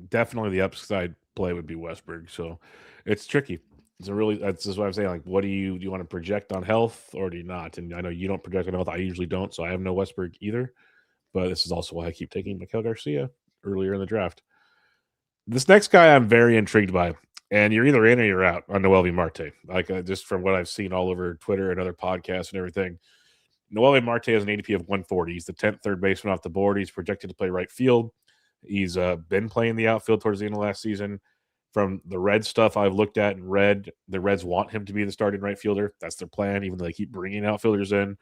definitely the upside play would be Westberg. So it's tricky. That's just what I'm saying. Like, what do you want to project on health or do you not? And I know you don't project on health. I usually don't. So I have no Westberg either. But this is also why I keep taking Miguel Garcia earlier in the draft. This next guy I'm very intrigued by. And you're either in or you're out on Noelvi Marte. Like, just from what I've seen all over Twitter and other podcasts and everything. Noelvi Marte has an ADP of 140. He's the 10th third baseman off the board. He's projected to play right field. He's been playing the outfield towards the end of last season. From the Reds stuff I've looked at and read, the Reds want him to be the starting right fielder. That's their plan, even though they keep bringing outfielders in.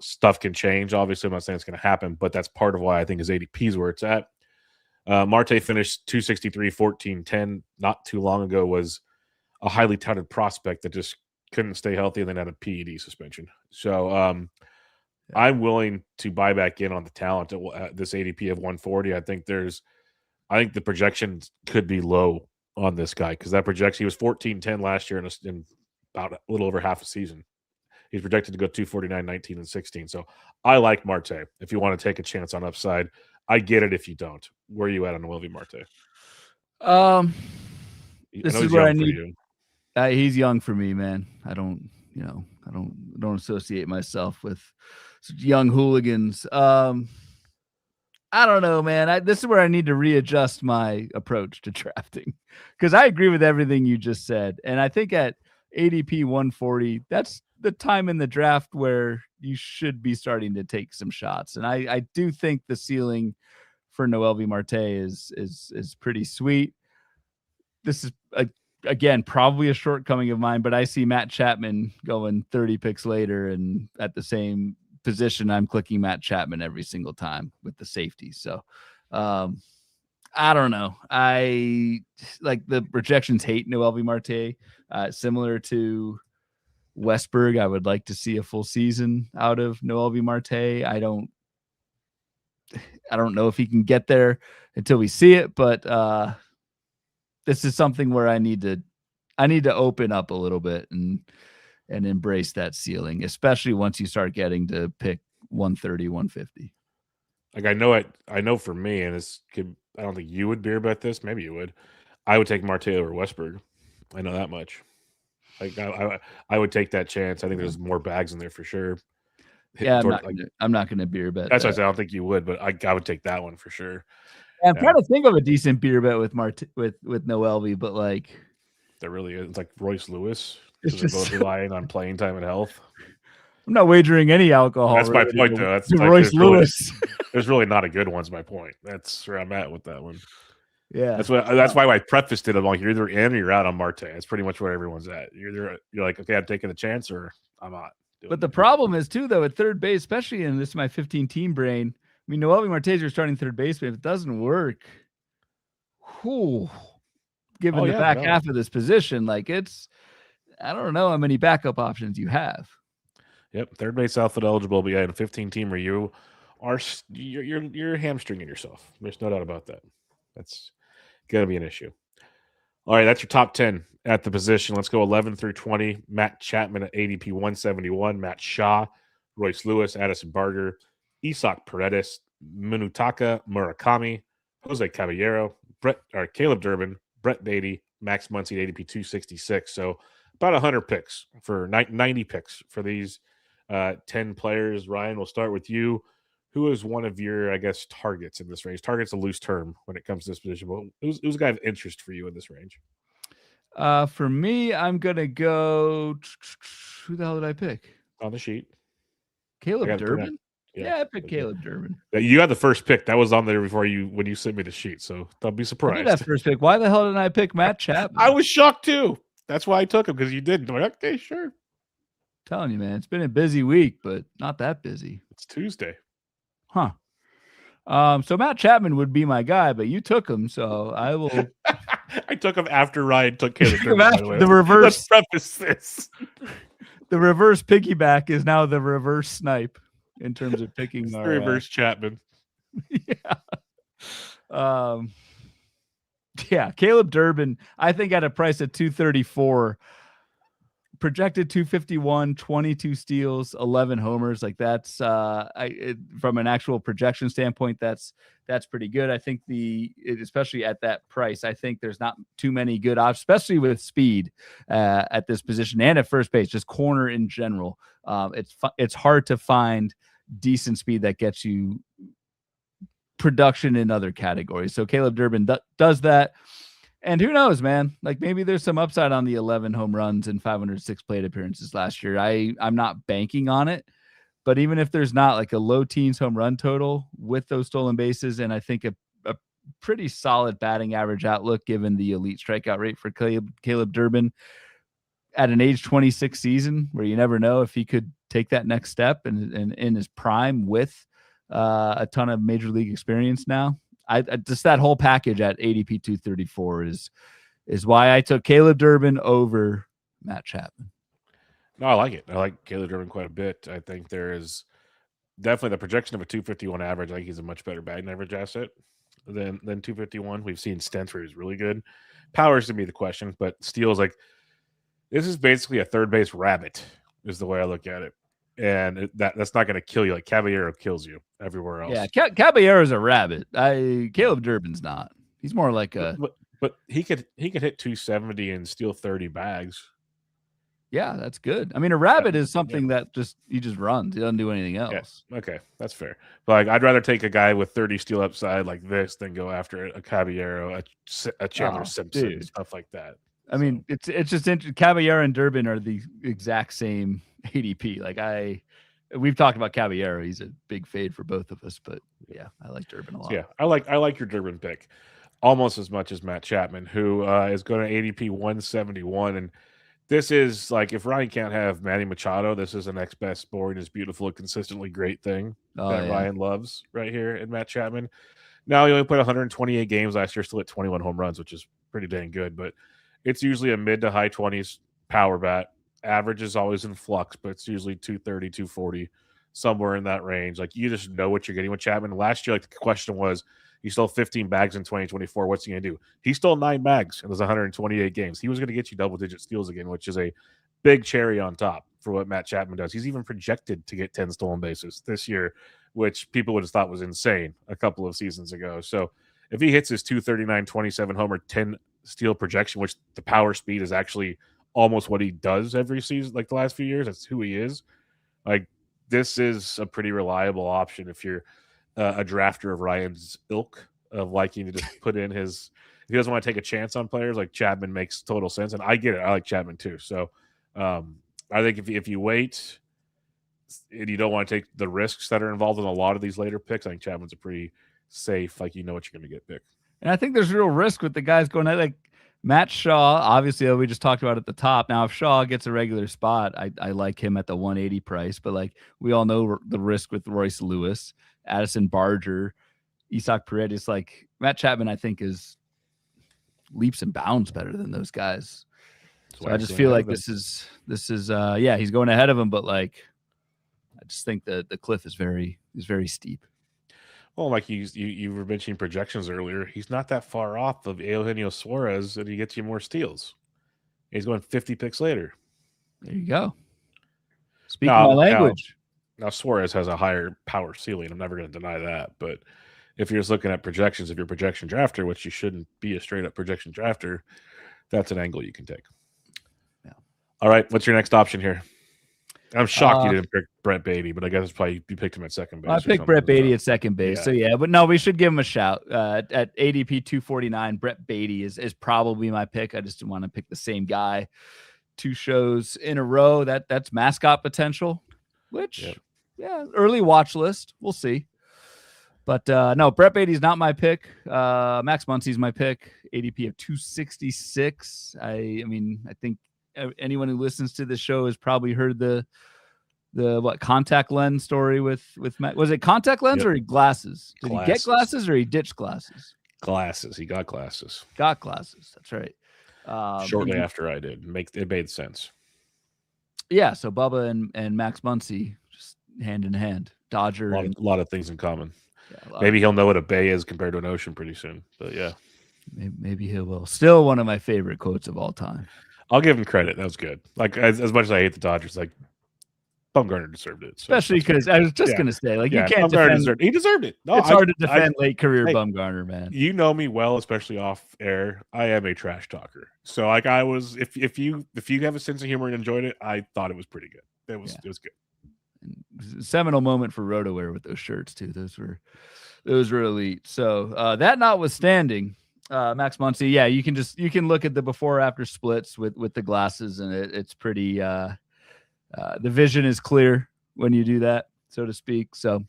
Stuff can change. Obviously, I'm not saying it's going to happen, but that's part of why I think his ADP is where it's at. Marte finished 263, 14, 10 not too long ago, was a highly touted prospect that just couldn't stay healthy and then had a PED suspension. So, I'm willing to buy back in on the talent at this ADP of 140. I think the projections could be low on this guy because that projection, he was 14-10 last year in about a little over half a season. He's projected to go 249, 19, and 16. So I like Marte if you want to take a chance on upside. I get it if you don't. Where are you at on Noelvi Marte?
This is where I need. He's young for me, man. I don't associate myself with young hooligans. I don't know, man. This is where I need to readjust my approach to drafting because I agree with everything you just said. And I think at ADP 140, that's the time in the draft where you should be starting to take some shots. And I do think the ceiling for Noelvi Marte is pretty sweet. This is again, probably a shortcoming of mine, but I see Matt Chapman going 30 picks later, and at the same position, I'm clicking Matt Chapman every single time with the safety. So, I don't know. I like the projections hate Noelvi Marte, similar to Westberg. I would like to see a full season out of Noelvi Marte. I don't know if he can get there until we see it, but this is something where I need to open up a little bit and embrace that ceiling, especially once you start getting to pick 130, 150.
Like I know for me, and I don't think you would beer bet this. Maybe you would. I would take Marte over Westberg. I know that much. Like I would take that chance. I think there's more bags in there for sure.
Yeah, I'm not gonna beer bet.
That's why I said I don't think you would, but I would take that one for sure.
Yeah, I'm trying to think of a decent beer bet with Noelvi, but like
there really is. It's like Royce Lewis. It's just both relying on playing time and health.
I'm not wagering any alcohol.
That's my point, though. That's
Royce Lewis.
There's really not a good one's my point. That's where I'm at with that one.
Yeah,
that's why I prefaced it. I'm like, you're either in or you're out on Marte. That's pretty much where everyone's at. You're like, okay, I'm taking a chance, or I'm not.
But the problem is too, though, at third base, especially in my 15 team brain. I mean, Noelvi Marte's your starting third baseman. If it doesn't work, given the back half of this position, like I don't know how many backup options you have.
Yep, third base outfield eligible, but yeah, in a 15 teamer, you're hamstringing yourself. There's no doubt about that. That's gonna be an issue. All right, that's your top 10 at the position. Let's go 11 through 20. Matt Chapman at ADP 171. Matt Shaw, Royce Lewis, Addison Barger, Isaac Paredes, Munutaka Murakami, Jose Caballero, Caleb Durbin, Brett Baty, Max Muncy at ADP 266. So about 100 picks for 90 picks for these 10 players. Ryan, we'll start with you. Who is one of your, I guess, targets in this range? Target's a loose term when it comes to this position, but who's a guy of interest for you in this range?
For me, I'm going to go. Who the hell did I pick?
On the sheet.
Caleb Durbin? Yeah, I picked Caleb Durbin.
You had the first pick. That was on there when you sent me the sheet, so don't be surprised.
I did that first pick. Why the hell didn't I pick Matt Chapman?
I was shocked too. That's why I took him, because you didn't. I'm like, okay, sure.
Telling you, man, it's been a busy week, but not that busy.
It's Tuesday.
Huh. So Matt Chapman would be my guy, but you took him, so I will
I took him after Ryan took Caleb Durbin, by the way.
The reverse.
Let's preface this.
The reverse piggyback is now the reverse snipe in terms of picking
It's
our
the reverse Chapman.
Yeah, Caleb Durbin, I think at a price of 234, projected 251, 22 steals, 11 homers. Like that's from an actual projection standpoint, that's pretty good. I think especially at that price, I think there's not too many good options, especially with speed at this position and at first base, just corner in general. It's hard to find decent speed that gets you production in other categories. So Caleb Durbin does that. And who knows, man? Like maybe there's some upside on the 11 home runs and 506 plate appearances last year. I'm not banking on it, but even if there's not, like a low teens home run total with those stolen bases, and I think a pretty solid batting average outlook given the elite strikeout rate for Caleb Durbin at an age 26 season, where you never know if he could take that next step and in his prime with a ton of major league experience now. I just that whole package at ADP 234 is why I took Caleb Durbin over Matt Chapman.
No, I like it. I like Caleb Durbin quite a bit. I think there is definitely the projection of a 251 average. I think he's a much better batting average asset than 251. We've seen stints where he's really good. Powers to be the question, but steals, like, this is basically a third base rabbit is the way I look at it. And that's not going to kill you like Caballero kills you everywhere else.
Yeah, Caballero's a rabbit. Caleb Durbin's not. He's more like a.
But he could hit 270 and steal 30 bags.
Yeah, that's good. I mean, a rabbit is something that he just runs. He doesn't do anything else.
Yeah. Okay, that's fair. But like, I'd rather take a guy with 30 steal upside like this than go after a Caballero, a Chandler Simpson,
dude.
stuff like that.
I mean, it's just interesting. Caballero and Durbin are the exact same ADP. Like we've talked about Caballero. He's a big fade for both of us, but yeah, I like Durbin a lot.
So yeah, I like your Durbin pick almost as much as Matt Chapman, who is going to ADP 171. And this is like, if Ryan can't have Manny Machado, this is the next best boring is beautiful, consistently great thing that Ryan loves right here in Matt Chapman. Now, he only played 128 games last year, still at 21 home runs, which is pretty dang good, but it's usually a mid to high 20s power bat. Average is always in flux, but it's usually 230, 240, somewhere in that range. Like, you just know what you're getting with Chapman. Last year, like, the question was, he stole 15 bags in 2024. What's he going to do? He stole 9 bags in those 128 games. He was going to get you double-digit steals again, which is a big cherry on top for what Matt Chapman does. He's even projected to get 10 stolen bases this year, which people would have thought was insane a couple of seasons ago. So if he hits his 239, 27 homer, 10 steal projection, which the power speed is actually almost what he does every season, like the last few years, that's who he is. Like, this is a pretty reliable option if you're a drafter of Ryan's ilk, of liking to just put in his, if he doesn't want to take a chance on players, like Chapman makes total sense. And I get it. I like Chapman too. So I think if you wait and you don't want to take the risks that are involved in a lot of these later picks, I think Chapman's a pretty safe, like, you know what you're going to get pick.
And I think there's real risk with the guys going at, like, Matt Shaw, obviously, we just talked about at the top. Now, if Shaw gets a regular spot, I like him at the 180 price. But, like, we all know the risk with Royce Lewis, Addison Barger, Isaac Paredes. Like, Matt Chapman, I think, is leaps and bounds better than those guys. So I just feel like this is he's going ahead of him. But, like, I just think the cliff is very steep.
Well, like you were mentioning projections earlier, he's not that far off of Eugenio Suarez, and he gets you more steals. He's going 50 picks later.
There you go. Speaking my language.
Now Suarez has a higher power ceiling. I'm never going to deny that. But if you're just looking at projections, if you're a projection drafter, which you shouldn't be a straight up projection drafter, that's an angle you can take.
Yeah.
All right. What's your next option here? I'm shocked you didn't pick Brett Beatty, but I guess it's probably you picked him at second base.
I picked Brett Beatty at second base. Yeah. So, yeah, but no, we should give him a shout. At ADP 249, Brett Beatty is probably my pick. I just didn't want to pick the same guy 2 shows in a row. That's mascot potential, which, early watch list. We'll see. But no, Brett Beatty's not my pick. Max Muncy's my pick. ADP of 266. I mean, I think anyone who listens to the show has probably heard the contact lens story with Matt. Was it contact lens or glasses? Did he get glasses or he ditched glasses?
Glasses. He got glasses.
Got glasses. That's right.
Shortly after I did. It made sense.
Yeah, so Bubba and Max Muncy just hand in hand. Dodger
A
and
lot of things in common.
yeah,
Maybe he'll know what a bay is compared to an ocean pretty soon. But yeah.
Maybe he will. Still one of my favorite quotes of all time.
I'll give him credit. That was good. Like as much as I hate the Dodgers, like Bumgarner deserved it. So
Especially because I was just gonna say, like, you can't
Bumgarner
defend.
He deserved it. No,
It's hard to defend late career Bumgarner, man.
You know me well, especially off air. I am a trash talker. So like I was, if you have a sense of humor and enjoyed it, I thought it was pretty good. It was good.
And seminal moment for RotoWare with those shirts too. Those were elite. So that notwithstanding, Max Muncy, yeah, you can look at the before after splits with the glasses, and it's pretty. The vision is clear when you do that, so to speak. So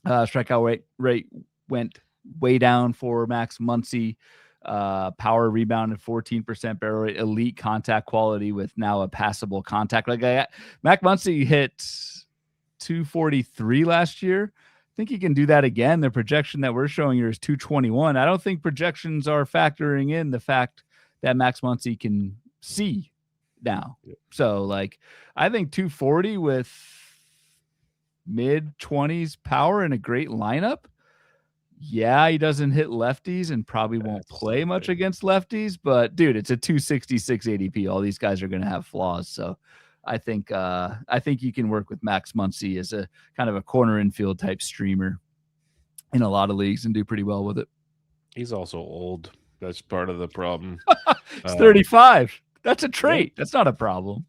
strikeout rate went way down for Max Muncy. Power rebounded 14%, barrel rate, elite contact quality with now a passable contact. Like Max Muncy hit 243 last year. I think he can do that again. The projection that we're showing here is 221. I don't think projections are factoring in the fact that Max Muncy can see now. Yep. So like, I think 240 with mid 20s power and a great lineup. Yeah, he doesn't hit lefties and probably won't play much against lefties, but dude, it's a 266 ADP. All these guys are going to have flaws. So I think you can work with Max Muncy as a kind of a corner infield type streamer in a lot of leagues and do pretty well with it.
He's also old. That's part of the problem.
He's 35. That's a trait. Yeah. That's not a problem.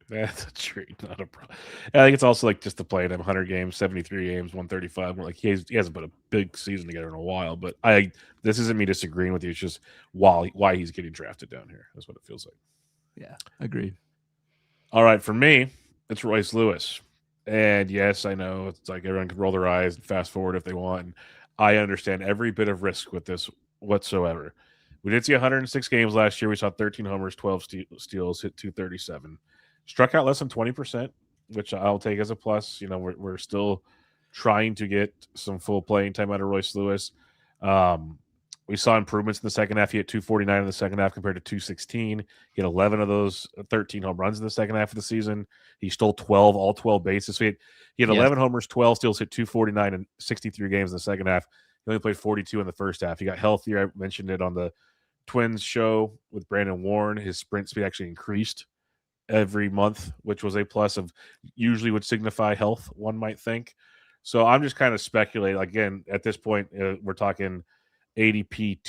That's a trait, not a problem. I think it's also like just to play him 100 games, 73 games, 135. Like he hasn't put a big season together in a while. But this isn't me disagreeing with you. It's just why he's getting drafted down here. That's what it feels like.
Yeah, agreed.
All right, for me, it's Royce Lewis. And yes, I know it's like everyone can roll their eyes and fast forward if they want. And I understand every bit of risk with this whatsoever. We did see 106 games last year. We saw 13 homers, 12 steals, hit 237. Struck out less than 20%, which I'll take as a plus. You know, we're still trying to get some full playing time out of Royce Lewis. We saw improvements in the second half. He hit 249 in the second half compared to 216. He had 11 of those 13 home runs in the second half of the season. He stole all 12 bases. So he had 11 homers, 12 steals, hit 249 in 63 games in the second half. He only played 42 in the first half. He got healthier. I mentioned it on the Twins show with Brandon Warren. His sprint speed actually increased every month, which was a plus of usually would signify health, one might think. So I'm just kind of speculating. Again, at this point, we're talking ADP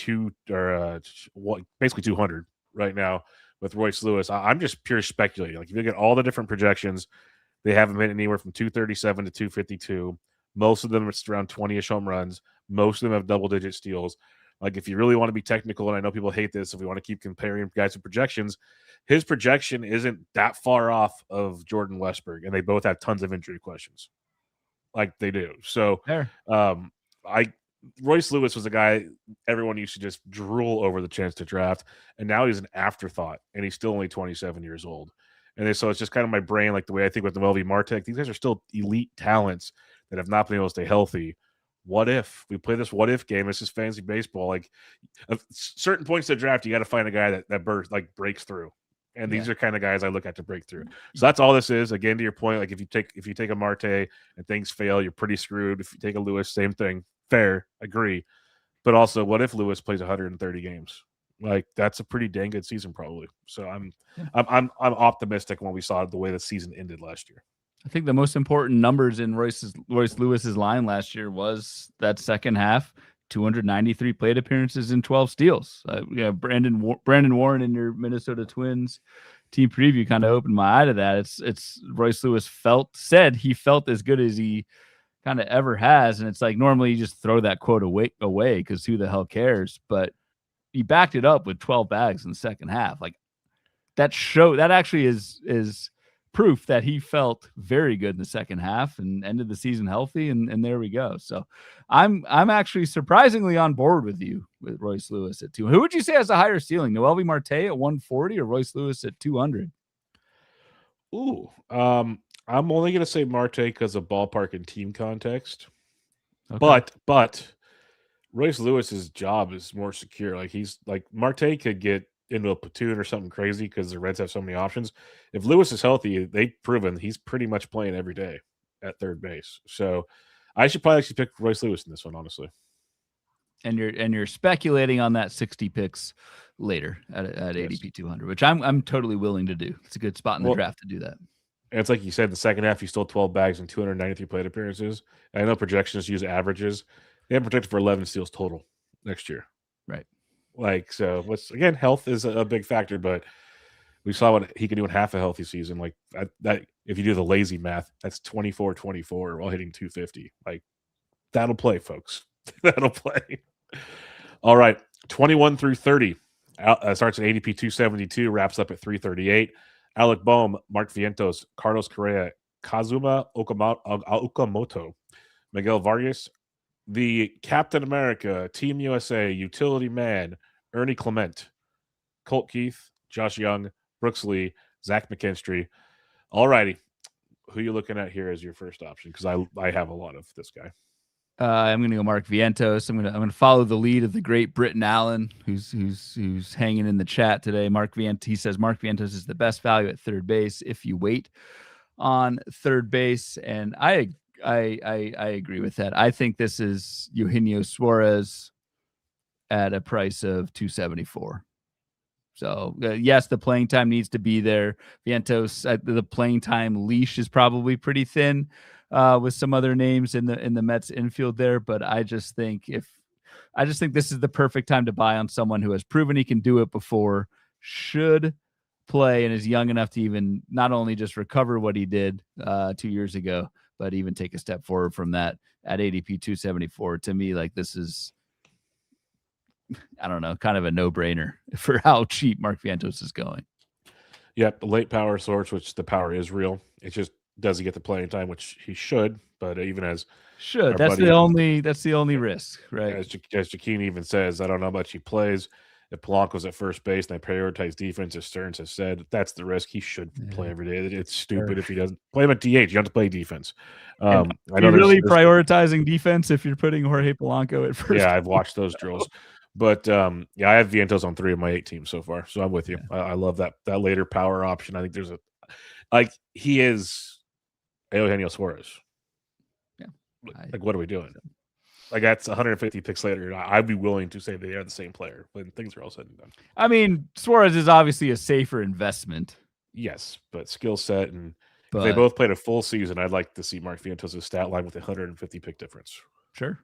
basically 200 right now with Royce Lewis. I'm just pure speculating. Like if you look at all the different projections, they haven't been anywhere from 237 to 252. Most of them it's around 20-ish home runs. Most of them have double-digit steals. Like if you really want to be technical, and I know people hate this, if we want to keep comparing guys with projections, his projection isn't that far off of Jordan Westburg, and they both have tons of injury questions. Like they do. So Royce Lewis was a guy everyone used to just drool over the chance to draft, and now he's an afterthought, and he's still only 27 years old. And so it's just kind of my brain, like the way I think with Noelvi Marte, these guys are still elite talents that have not been able to stay healthy. What if we play this what if game? This is fantasy baseball. Like at certain points of the draft, you got to find a guy that breaks through. And these are kind of guys I look at to break through. So that's all this is. Again, to your point, like if you take a Marte and things fail, you're pretty screwed. If you take a Lewis, same thing. Fair, agree. But also, what if Lewis plays 130 games? Like that's a pretty dang good season, probably. So I'm optimistic when we saw the way the season ended last year.
I think the most important numbers in Royce Lewis's line last year was that second half, 293 plate appearances and 12 steals. Brandon Warren in your Minnesota Twins team preview kind of opened my eye to that. It's Royce Lewis said he felt as good as he kind of ever has, and it's like normally you just throw that quote away because who the hell cares? But he backed it up with 12 bags in the second half. Like that actually is proof that he felt very good in the second half and ended the season healthy. And there we go. So I'm actually surprisingly on board with you with Royce Lewis at 2. Who would you say has a higher ceiling? Noelvi Marte at 140 or Royce Lewis at 200?
Ooh, I'm only going to say Marte because of ballpark and team context. Okay. But Royce Lewis's job is more secure. Like he's like Marte could get into a platoon or something crazy because the Reds have so many options. If Lewis is healthy, they've proven he's pretty much playing every day at third base. So I should probably actually pick Royce Lewis in this one, honestly.
And you're speculating on that 60 picks later at
Yes.
ADP 200, which I'm totally willing to do. It's a good spot in the draft to do that.
And it's like you said, the second half, he stole 12 bags and 293 plate appearances. And I know projections use averages. They have projected for 11 steals total next year.
Right.
Like, so what's again, health is a big factor, but we saw what he could do in half a healthy season. Like that if you do the lazy math, that's 24-24 while hitting 250. Like, that'll play, folks. That'll play. All right. 21 through 30. Starts at ADP 272, wraps up at 338. Alec Boehm, Mark Vientos, Carlos Correa, Kazuma Okamoto, Miguel Vargas, the Captain America, Team USA, Utility Man, Ernie Clement, Colt Keith, Josh Young, Brooks Lee, Zach McKinstry. All righty. Who are you looking at here as your first option? Because I have a lot of this guy.
I'm going to go Mark Vientos. I'm going to follow the lead of the great Britton Allen, who's hanging in the chat today. Mark Vientos. He says Mark Vientos is the best value at third base if you wait on third base, and I agree with that. I think this is Eugenio Suarez at a price of 274. So yes, the playing time needs to be there. Vientos, the playing time leash is probably pretty thin with some other names in the Mets infield there. But I just think this is the perfect time to buy on someone who has proven he can do it before, should play, and is young enough to even not only just recover what he did 2 years ago, but even take a step forward from that at ADP 274. To me, like, this is, I don't know, kind of a no-brainer for how cheap Mark Vientos is going.
Yep, the late power source, which the power is real. It just doesn't get the playing time, which he should. But even as
that's the only risk, right?
As Jaquin even says, I don't know how much he plays. If Polanco's at first base and they prioritize defense, as Stearns has said, that's the risk. He should play every day. It's stupid if he doesn't play him at DH. You have to play defense.
I know you're really prioritizing defense if you're putting Jorge Polanco at first.
Yeah, I've watched those drills. But I have Vientos on 3 of my 8 teams so far, so I'm with you. Yeah. I love that later power option. I think there's he is Eugenio Suarez.
Yeah,
what are we doing? Like, that's 150 picks later. I'd be willing to say they are the same player when things are all said and done.
I mean, Suarez is obviously a safer investment.
Yes, but skill set and if they both played a full season, I'd like to see Mark Vientos' stat line with a 150 pick difference.
Sure.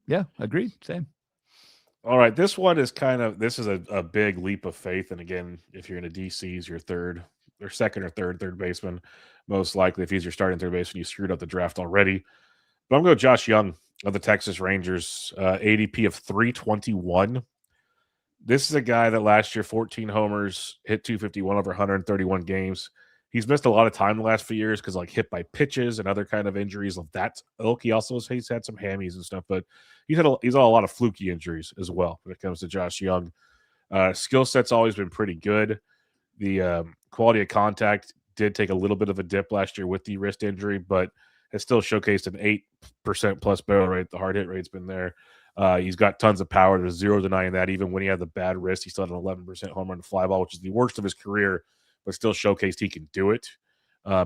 Yeah, agreed. Same.
All right, this one is this is a big leap of faith. And again, if you're in a DC, he's your second or third baseman, most likely. If he's your starting third baseman, you screwed up the draft already. But I'm going to go Josh Young of the Texas Rangers, ADP of 321. This is a guy that last year, 14 homers, hit 251 over 131 games. He's missed a lot of time the last few years because, like, hit by pitches and other kind of injuries of that ilk. He's had some hammies and stuff, but he's had a lot of fluky injuries as well when it comes to Josh Young. Skill set's always been pretty good. The quality of contact did take a little bit of a dip last year with the wrist injury, but has still showcased an 8% plus barrel rate. The hard hit rate's been there. He's got tons of power. There's zero denying that. Even when he had the bad wrist, he still had an 11% home run to fly ball, which is the worst of his career, but still showcased he can do it.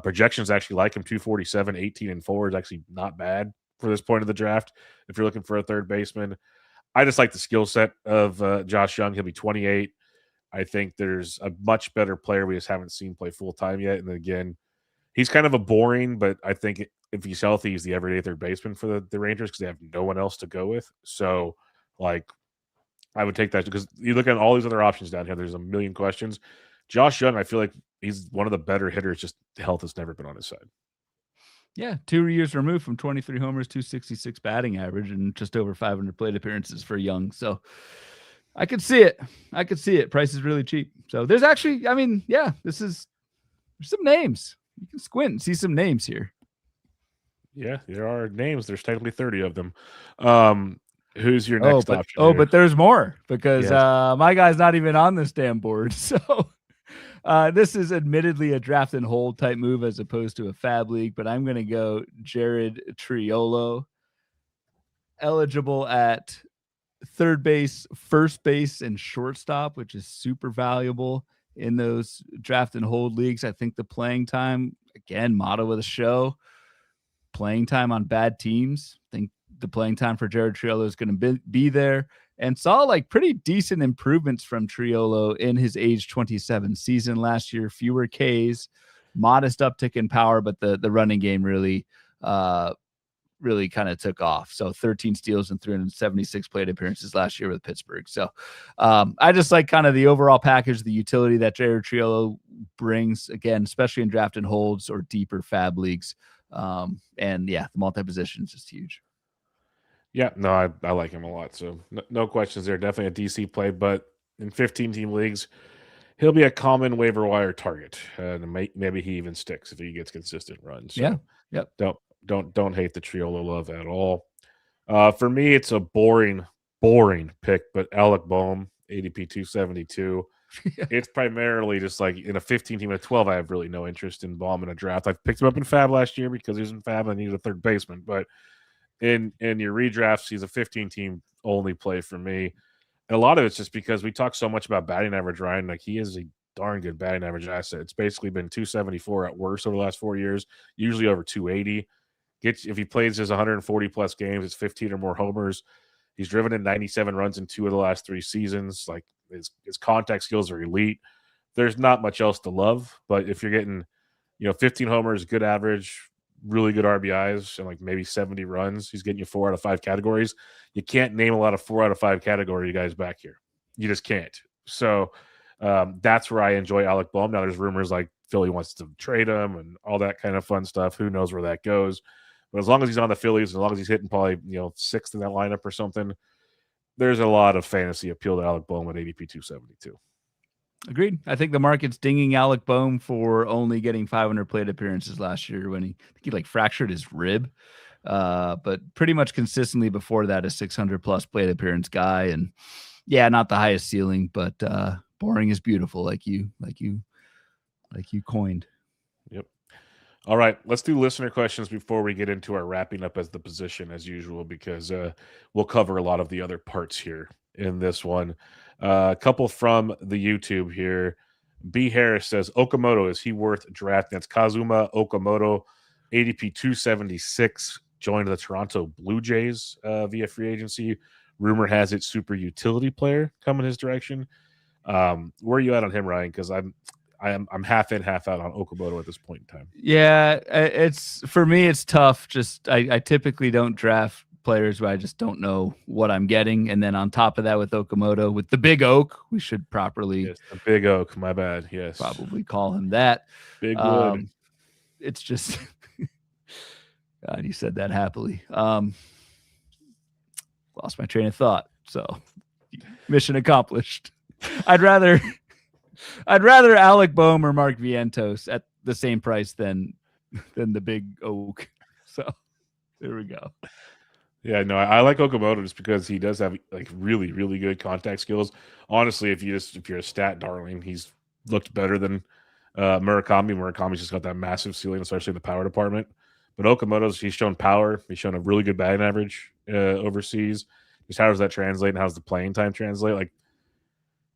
Projections actually like him 247, 18-4 is actually not bad for this point of the draft. If you're looking for a third baseman, I just like the skill set of Josh Young. He'll be 28. I think there's a much better player we just haven't seen play full time yet. And again, he's kind of a boring, but I think if he's healthy, he's the everyday third baseman for the Rangers because they have no one else to go with. So, like, I would take that because you look at all these other options down here. There's a million questions. Josh Young, I feel like he's one of the better hitters. Just health has never been on his side.
Yeah, 2 years removed from 23 homers, 266 batting average, and just over 500 plate appearances for Young. So I could see it. Price is really cheap. So there's actually, I mean, yeah, there's some names. You can squint and see some names here.
Yeah, there are names. There's technically 30 of them. Who's your next option?
But there's more because my guy's not even on this damn board. So this is admittedly a draft and hold type move as opposed to a fab league, but I'm going to go Jared Triolo, eligible at third base, first base, and shortstop, which is super valuable in those draft and hold leagues. I think the playing time, again, motto of the show, playing time on bad teams. I think the playing time for Jared Triolo is going to be there, and saw like pretty decent improvements from Triolo in his age 27 season last year. Fewer Ks, modest uptick in power, but the running game really really kind of took off. So 13 steals and 376 plate appearances last year with Pittsburgh. So I just like kind of the overall package, the utility that Jared Triolo brings, again, especially in draft and holds or deeper fab leagues. And yeah, the multi-position is just huge.
Yeah, no, I like him a lot. So no questions there. Definitely a DC play, but in 15-team leagues, he'll be a common waiver wire target, and maybe he even sticks if he gets consistent runs. So
yeah, yep.
Don't hate the Triolo love at all. For me, it's a boring pick, but Alec Boehm, ADP 272.
Yeah.
It's primarily just like in a 15 team, a 12. I have really no interest in Boehm in a draft. I picked him up in Fab last year because he was in Fab and I needed a third baseman, but in your redrafts, he's a 15 team only play for me. And a lot of it's just because we talk so much about batting average, Ryan. Like he is a darn good batting average asset. It's basically been 274 at worst over the last 4 years, usually over 280. If he plays his 140 plus games, it's 15 or more homers. He's driven in 97 runs in 2 of the last 3 seasons. Like his contact skills are elite. There's not much else to love, but if you're getting, 15 homers, good average, really good RBIs, and like maybe 70 runs, he's getting you 4 out of 5 categories. You can't name a lot of 4 out of 5 category guys back here. You just can't. So that's where I enjoy Alec Boehm. Now there's rumors like Philly wants to trade him and all that kind of fun stuff. Who knows where that goes? But as long as he's on the Phillies, as long as he's hitting probably 6th in that lineup or something, there's a lot of fantasy appeal to Alec Boehm at ADP 272.
Agreed. I think the market's dinging Alec Boehm for only getting 500 plate appearances last year when I think he like fractured his rib. But pretty much consistently before that, a 600 plus plate appearance guy. And yeah, not the highest ceiling, but boring is beautiful, like you coined.
Yep. All right, let's do listener questions before we get into our wrapping up as the position as usual, because we'll cover a lot of the other parts here in this one. A couple from the YouTube here. B. Harris says, Okamoto, is he worth drafting? That's Kazuma Okamoto, ADP 276, joined the Toronto Blue Jays via free agency. Rumor has it super utility player coming his direction. Where are you at on him, Ryan? Because I'm half in, half out on Okamoto at this point in time.
Yeah, it's for me, it's tough. Just I typically don't draft players where I just don't know what I'm getting. And then on top of that, with Okamoto, with the big oak, we should properly
the big oak. My bad. Yes,
probably call him that.
Big wood.
It's just God, you said that happily. Lost my train of thought. So mission accomplished. I'd rather Alec Boehm or Mark Vientos at the same price than the big oak. So there we go.
Yeah, no, I like Okamoto just because he does have like really, really good contact skills. Honestly, if you're a stat darling, he's looked better than Murakami. Murakami's just got that massive ceiling, especially in the power department. But he's shown power. He's shown a really good batting average overseas. Just how does that translate, and how's the playing time translate? Like,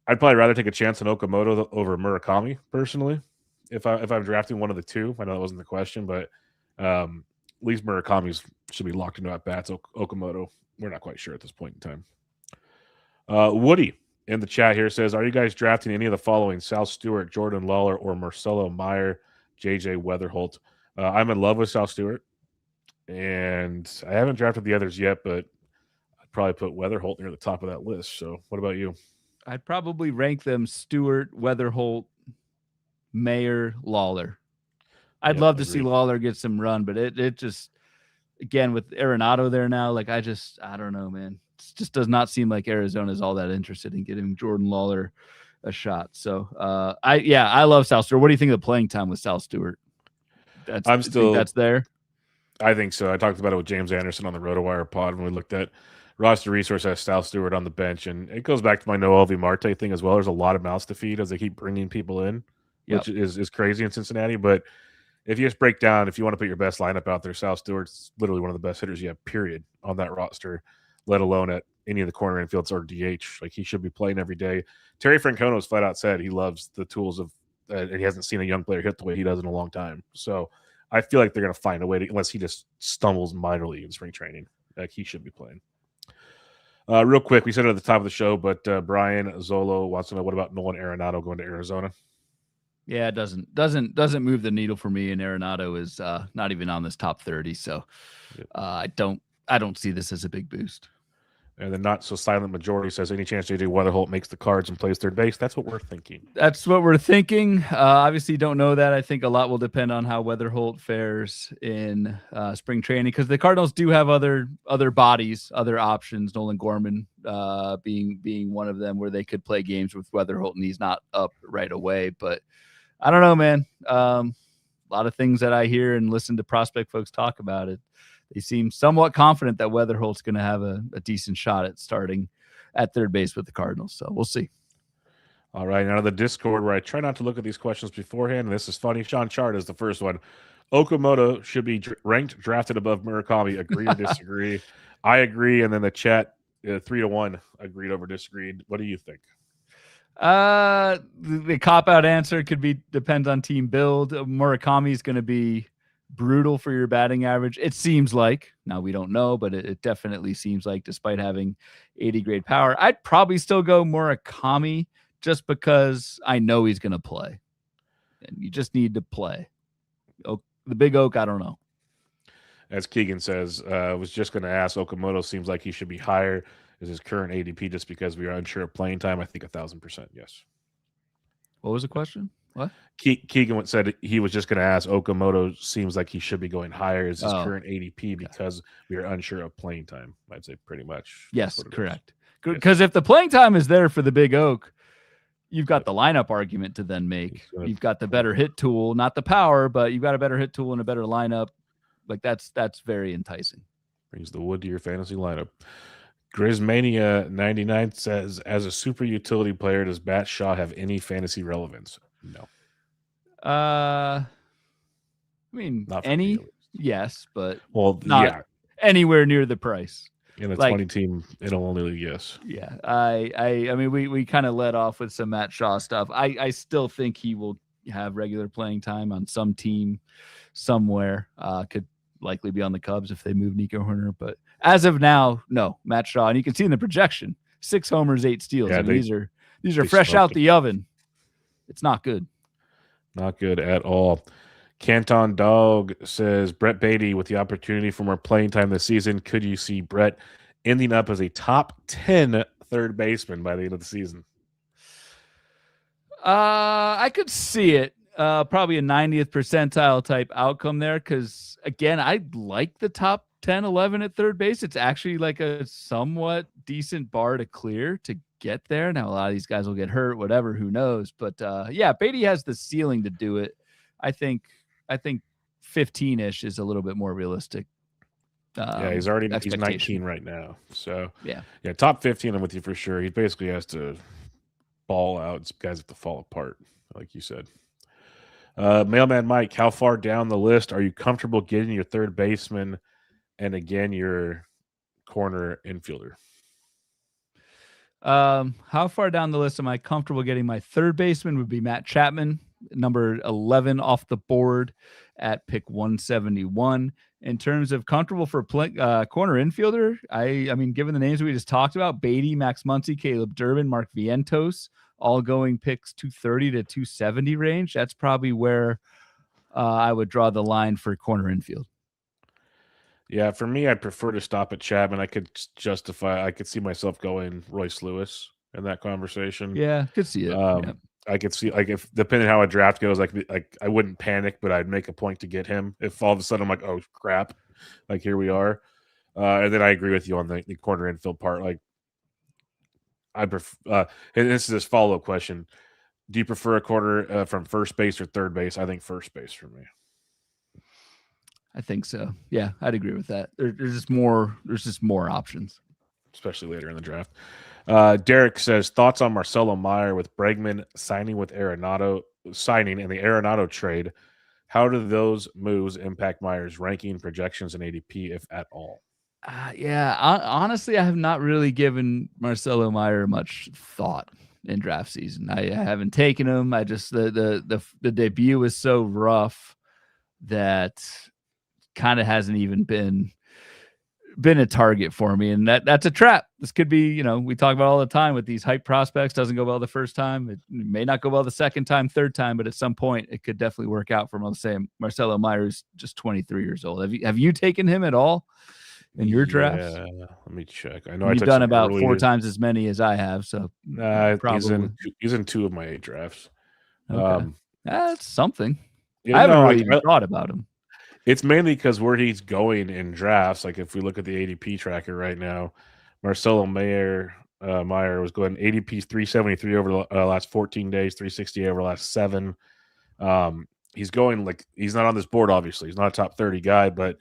I'd probably rather take a chance on Okamoto over Murakami personally. If I'm drafting one of the two, I know that wasn't the question, but at least Murakami should be locked into at bats. Okamoto, we're not quite sure at this point in time. Woody in the chat here says, "Are you guys drafting any of the following: Sal Stewart, Jordan Lawler, or Marcelo Meyer, JJ Weatherholt?" I'm in love with Sal Stewart, and I haven't drafted the others yet, but I'd probably put Weatherholt near the top of that list. So, what about you?
I'd probably rank them Stewart, Weatherholt, Mayer, Lawler. I'd love to see Lawler get some run, but it just, again, with Arenado there now, like I don't know, man. It just does not seem like Arizona's all that interested in getting Jordan Lawler a shot. So I love Sal Stewart. What do you think of the playing time with Sal Stewart? That's there.
I think so. I talked about it with James Anderson on the RotoWire pod when we looked at roster resource as Sal Stewart on the bench, and it goes back to my Noel V. Marte thing as well. There's a lot of mouths to feed as they keep bringing people in, which is crazy in Cincinnati. But if you just break down, if you want to put your best lineup out there, Sal Stewart's literally one of the best hitters you have, period, on that roster. let alone at any of the corner infields or DH. Like he should be playing every day. Terry Francona's flat out said he loves the tools of, and he hasn't seen a young player hit the way he does in a long time. So I feel like they're going to find a way to, unless he just stumbles minorly in spring training. Like he should be playing. Real quick, we said it at the top of the show, but Brian Zolo wants to know, what about Nolan Arenado going to Arizona?
Yeah, it doesn't move the needle for me. And Arenado is not even on this top 30, so I don't see this as a big boost.
And the not so silent majority says, any chance JJ Weatherholt makes the Cards and plays third base? That's what we're thinking.
That's what we're thinking. Obviously, don't know that. I think a lot will depend on how Weatherholt fares in spring training, because the Cardinals do have other bodies, other options. Nolan Gorman being one of them, where they could play games with Weatherholt, and he's not up right away. But I don't know, man. A lot of things that I hear and listen to prospect folks talk about it, they seem somewhat confident that Weatherholt's going to have a decent shot at starting at third base with the Cardinals. So we'll see.
All right. Now to the Discord, where I try not to look at these questions beforehand. And this is funny. Sean Chart is the first one. Okamoto should be ranked drafted above Murakami. Agree or disagree? I agree. And then the chat 3-1 agreed over disagreed. What do you think?
The cop-out answer could be depends on team build. Murakami is going to be brutal for your batting average. It seems like. Now we don't know, but it definitely seems like, despite having 80 grade power, I'd probably still go Murakami just because I know he's going to play. And you just need to play. The big oak, I don't know.
As Keegan says, I was just going to ask, Okamoto seems like he should be higher as his current ADP just because we are unsure of playing time. I think 1,000% yes.
What was the question? What?
Keegan said he was just going to ask, Okamoto seems like he should be going higher as his current ADP because we are unsure of playing time. I'd say pretty much.
Yes, correct. Because if the playing time is there for the big oak, you've got the lineup argument to then make. You've got the better hit tool, not the power, but you've got a better hit tool and a better lineup. Like that's very enticing.
Brings the wood to your fantasy lineup. Grizzmania 99 says, as a super utility player, does Bat Shaw have any fantasy relevance? No.
I mean, not any, yes, but not anywhere near the price.
In a 20 team, it'll only yes.
Yeah. I mean, we kind of led off with some Matt Shaw stuff. I still think he will have regular playing time on some team somewhere. Could likely be on the Cubs if they move Nico Horner, but as of now, no. Matt Shaw, and you can see in the projection, 6 homers, 8 steals. Yeah, these are fresh out the oven. It's not good.
Not good at all. Canton Dog says, Brett Beatty, with the opportunity for more playing time this season, could you see Brett ending up as a top 10 third baseman by the end of the season?
I could see it. Probably a 90th percentile type outcome there, because, again, I like the top 10, 11 at third base. It's actually like a somewhat decent bar to clear to get there. Now, a lot of these guys will get hurt, whatever, who knows. But, yeah, Beatty has the ceiling to do it. I think 15-ish is a little bit more realistic.
Yeah, he's 19 right now. So, yeah, top 15, I'm with you for sure. He basically has to ball out. Guys have to fall apart, like you said. Mailman Mike, how far down the list are you comfortable getting your third baseman and, again, your corner infielder?
How far down the list am I comfortable getting my third baseman? Would be Matt Chapman, number 11 off the board at pick 171. In terms of comfortable for corner infielder, I mean, given the names we just talked about, Beatty, Max Muncy, Caleb Durbin, Mark Vientos, all going picks 230 to 270 range. That's probably where I would draw the line for corner infield.
Yeah, for me, I'd prefer to stop at Chapman. I could see myself going Royce Lewis in that conversation.
Yeah, could see it.
I could see, like, if depending on how a draft goes, like I wouldn't panic, but I'd make a point to get him. If all of a sudden I'm like, oh crap, like here we are, and then I agree with you on the corner infield part. Like, I prefer. And this is this follow-up question: do you prefer a corner from first base or third base? I think first base for me.
I think so. Yeah, I'd agree with that. There's just more. There's just more options,
especially later in the draft. Derek says, thoughts on Marcelo Meyer with Bregman signing and the Arenado trade. How do those moves impact Meyer's ranking, projections, and ADP, if at all?
Honestly, I have not really given Marcelo Meyer much thought in draft season. I haven't taken him. I just the debut was so rough that kind of hasn't even been a target for me, and that's a trap. This could be, we talk about all the time with these hype prospects. Doesn't go well the first time. It may not go well the second time, third time, but at some point it could definitely work out for, let's say, Marcelo Meyer, who's just 23 years old. Have you taken him at all in your drafts?
Yeah, let me check. I know
You've done about 4 times as many as I have, so
probably he's in 2 of my 8 drafts.
Okay. That's something.
Yeah,
I haven't really even thought about him.
It's mainly because where he's going in drafts. Like if we look at the ADP tracker right now, Marcelo Meyer was going ADP 373 over the last 14 days, 368 over the last 7. He's going like he's not on this board. Obviously, he's not a top 30 guy, but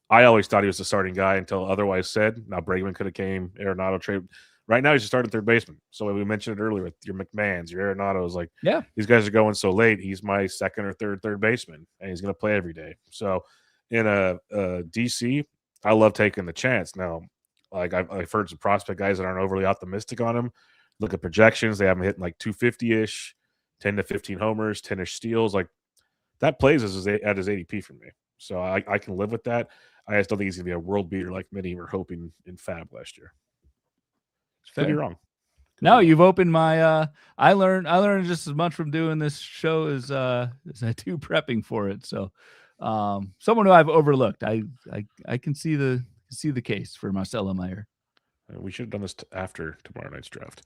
I always thought he was the starting guy until otherwise said. Now Bregman could have came, Arenado trade. Right now he's a starting third baseman. So we mentioned it earlier with your McMahons, your Arenados, like these guys are going so late. He's my second or third baseman, and he's going to play every day. So in a DC, I love taking the chance. Now, like I've heard some prospect guys that aren't overly optimistic on him. Look at projections; they have him hitting like 250-ish, 10 to 15 homers, 10-ish steals. Like that plays at his ADP for me. So I can live with that. I just don't think he's going to be a world beater like many were hoping in Fab last year. Could be wrong.
No, you've opened my I learned just as much from doing this show as I do prepping for it. So someone who I've overlooked. I can see the case for Marcelo Meyer.
We should have done this after tomorrow night's draft.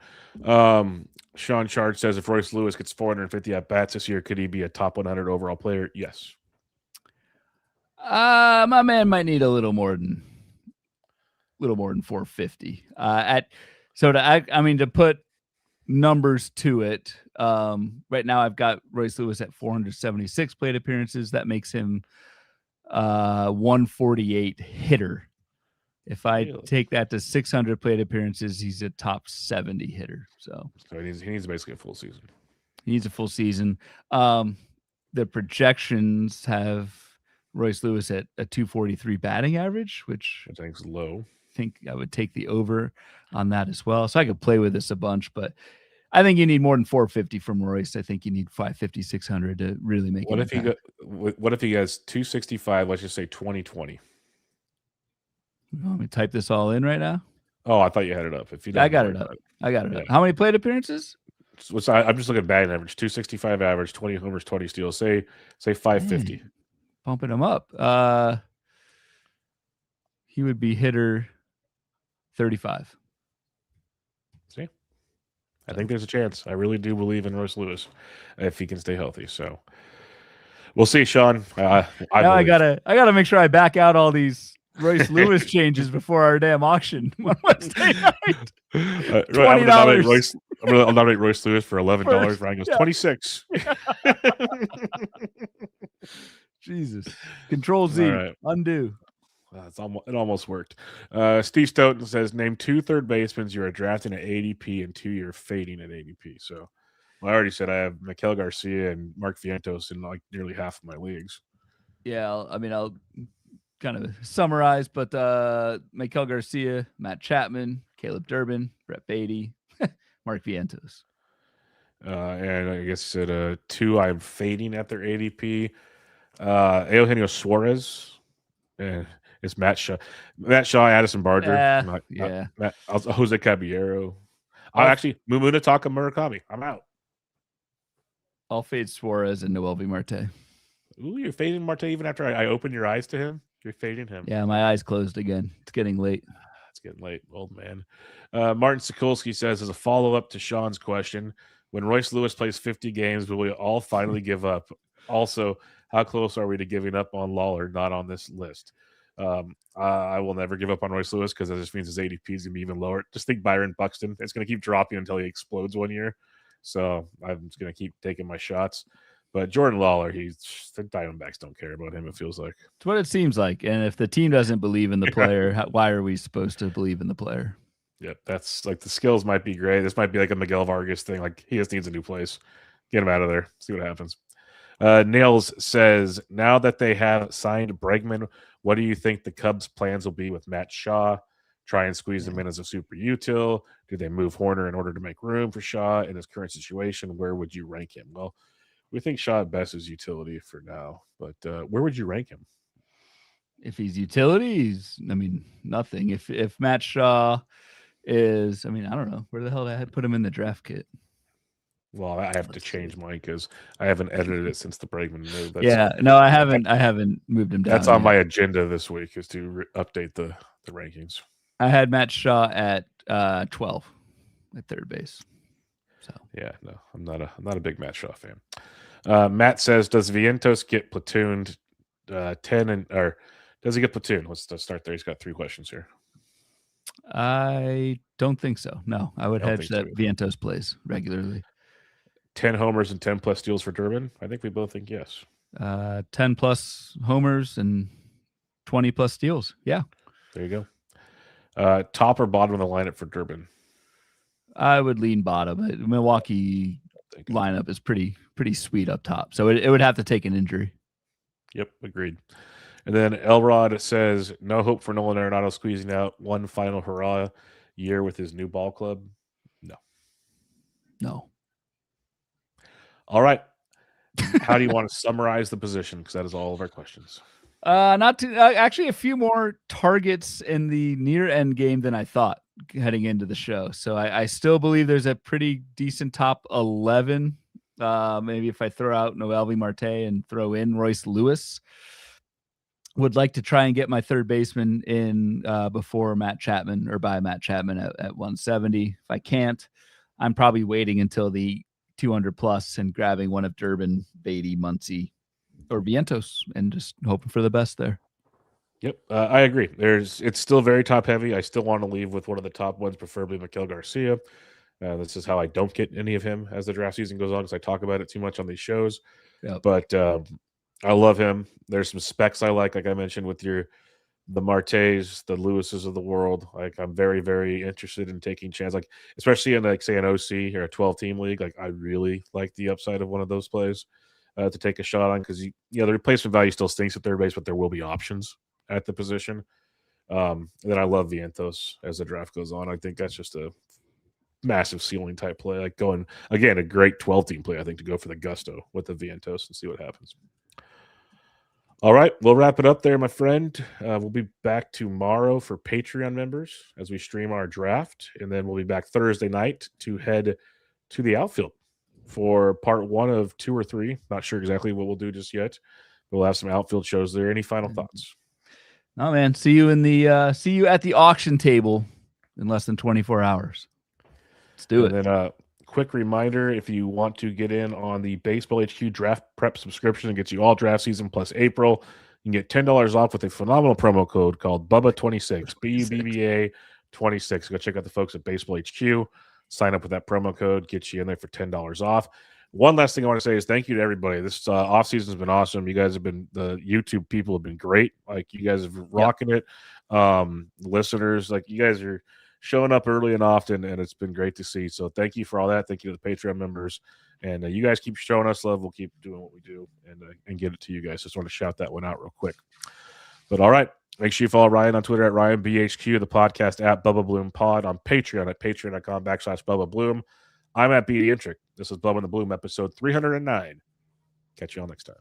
Sean Chard says if Royce Lewis gets 450 at bats this year, could he be a top 100 overall player? Yes.
My man might need a little more than 450. To put numbers to it, right now I've got Royce Lewis at 476 plate appearances. That makes him 148 hitter. If I take that to 600 plate appearances, he's a top 70 hitter. So
he needs basically a full season.
He needs a full season. The projections have Royce Lewis at a 243 batting average, which
I think is low.
I think I would take the over on that as well. So I could play with this a bunch, but I think you need more than 450 from Royce. I think you need 550, 600 to really make
what
it.
What if he has 265? Let's just say 2020.
You want me to type this all in right now?
Oh, I thought you had it up. If you,
I got it up. Up. How many plate appearances?
I'm just looking at batting average. 265 average, 20 homers, 20 steals. Say 550.
Dang. Pumping him up. He would be hitter 35.
See, I think there's a chance. I really do believe in Royce Lewis if he can stay healthy. So we'll see, Sean. I
gotta make sure I back out all these Royce Lewis changes before our damn auction on Wednesday night. $20.
I'll nominate Royce Lewis for $11. Ryan goes 26.
Jesus. Control Z. Right. Undo.
It almost worked. Steve Stoughton says, name 2 third basemen you are drafting at ADP and 2 you're fading at ADP. So I already said I have Miguel Garcia and Mark Vientos in like nearly half of my leagues.
Yeah, I'll kind of summarize, but Miguel Garcia, Matt Chapman, Caleb Durbin, Brett Beatty, Mark Vientos.
And I guess you said 2 I'm fading at their ADP. Eugenio Suarez. It's Matt Shaw, Addison Barger. Jose Caballero. Munetaka Murakami. I'm out.
I'll fade Suarez and Noelvi Marte.
Ooh, you're fading Marte even after I open your eyes to him? You're fading him.
Yeah, my eyes closed again. It's getting late.
It's getting late, old man. Martin Sikulski says, as a follow-up to Sean's question, when Royce Lewis plays 50 games, will we all finally give up? Also, how close are we to giving up on Lawler, not on this list? I will never give up on Royce Lewis because that just means his ADP is going to be even lower. Just think Byron Buxton. It's going to keep dropping until he explodes one year. So I'm just going to keep taking my shots. But Jordan Lawler, the Diamondbacks don't care about him, it feels like.
It's what it seems like. And if the team doesn't believe in the player, why are we supposed to believe in the player?
Yeah, that's like the skills might be great. This might be like a Miguel Vargas thing. Like he just needs a new place. Get him out of there. See what happens. Nails says, now that they have signed Bregman, What do you think the Cubs' plans will be with Matt Shaw? Try and squeeze him in as a super util? Do they move Horner in order to make room for Shaw in his current situation? Where would you rank him? Well, we think Shaw at best is utility for now, but where would you rank him?
If he's utilities, I mean, nothing. If Matt Shaw is, I mean, I don't know where the hell did I put him in the draft kit.
Well, I have to change mine because I haven't edited it since the Bregman move.
I haven't moved him down.
That's on my agenda this week is to update the rankings.
I had Matt Shaw at 12 at third base. So
yeah, no, I'm not a big Matt Shaw fan. Matt says, does Vientos get platooned 10 or does he get platooned? Let's start there. He's got 3 questions here.
I don't think so. No, I would hedge that Vientos plays regularly.
10 homers and 10 plus steals for Durbin. I think we both think yes.
10 plus homers and 20 plus steals. Yeah.
There you go. Top or bottom of the lineup for Durbin?
I would lean bottom. Milwaukee lineup is pretty sweet up top. So it would have to take an injury.
Yep, agreed. And then Elrod says, no hope for Nolan Arenado squeezing out one final hurrah year with his new ball club?
No.
All right. How do you want to summarize the position? Because that is all of our questions.
Actually a few more targets in the near end game than I thought heading into the show. So I still believe there's a pretty decent top 11. Maybe if I throw out Noelvi Marte and throw in Royce Lewis. Would like to try and get my third baseman in before Matt Chapman or by Matt Chapman at 170. If I can't, I'm probably waiting until the 200 plus and grabbing one of Durbin, Beatty, Muncy, or Vientos and just hoping for the best there.
Yep, I agree. It's still very top heavy. I still want to leave with one of the top ones, preferably Miguel Garcia. This is how I don't get any of him as the draft season goes on because I talk about it too much on these shows.
Yep.
But I love him. There's some specs I like I mentioned with the Martes, the Lewises of the world. Like I'm very, very interested in taking chance. Like especially in say an OC or a 12-team league. Like I really like the upside of one of those plays to take a shot on because the replacement value still stinks at third base, but there will be options at the position. And then I love Vientos as the draft goes on. I think that's just a massive ceiling type play. Like going again, a great 12-team play. I think to go for the gusto with the Vientos and see what happens. All right, we'll wrap it up there, my friend. We'll be back tomorrow for Patreon members as we stream our draft, and then we'll be back Thursday night to head to the outfield for part 1 of 2 or 3. Not sure exactly what we'll do just yet. We'll have some outfield shows there. Any final thoughts?
No, man. See you at the auction table in less than 24 hours. Let's do it.
And then quick reminder, if you want to get in on the Baseball HQ draft prep subscription and gets you all draft season plus April, you can get $10 off with a phenomenal promo code called Bubba26, BUBBA26. Go check out the folks at Baseball HQ. Sign up with that promo code, get you in there for $10 off. One last thing I want to say is thank you to everybody. This off season has been awesome. You guys have been, the YouTube people have been great. Like you guys have rocking it. Listeners, like you guys are showing up early and often, and it's been great to see. So thank you for all that. Thank you to the Patreon members. And you guys keep showing us love. We'll keep doing what we do and get it to you guys. Just want to shout that one out real quick. But all right, make sure you follow Ryan on Twitter at RyanBHQ, the podcast at Bubba Bloom Pod, on Patreon at patreon.com/Bubba Bloom. I'm at BD Intric. This is Bubba and the Bloom, episode 309. Catch you all next time.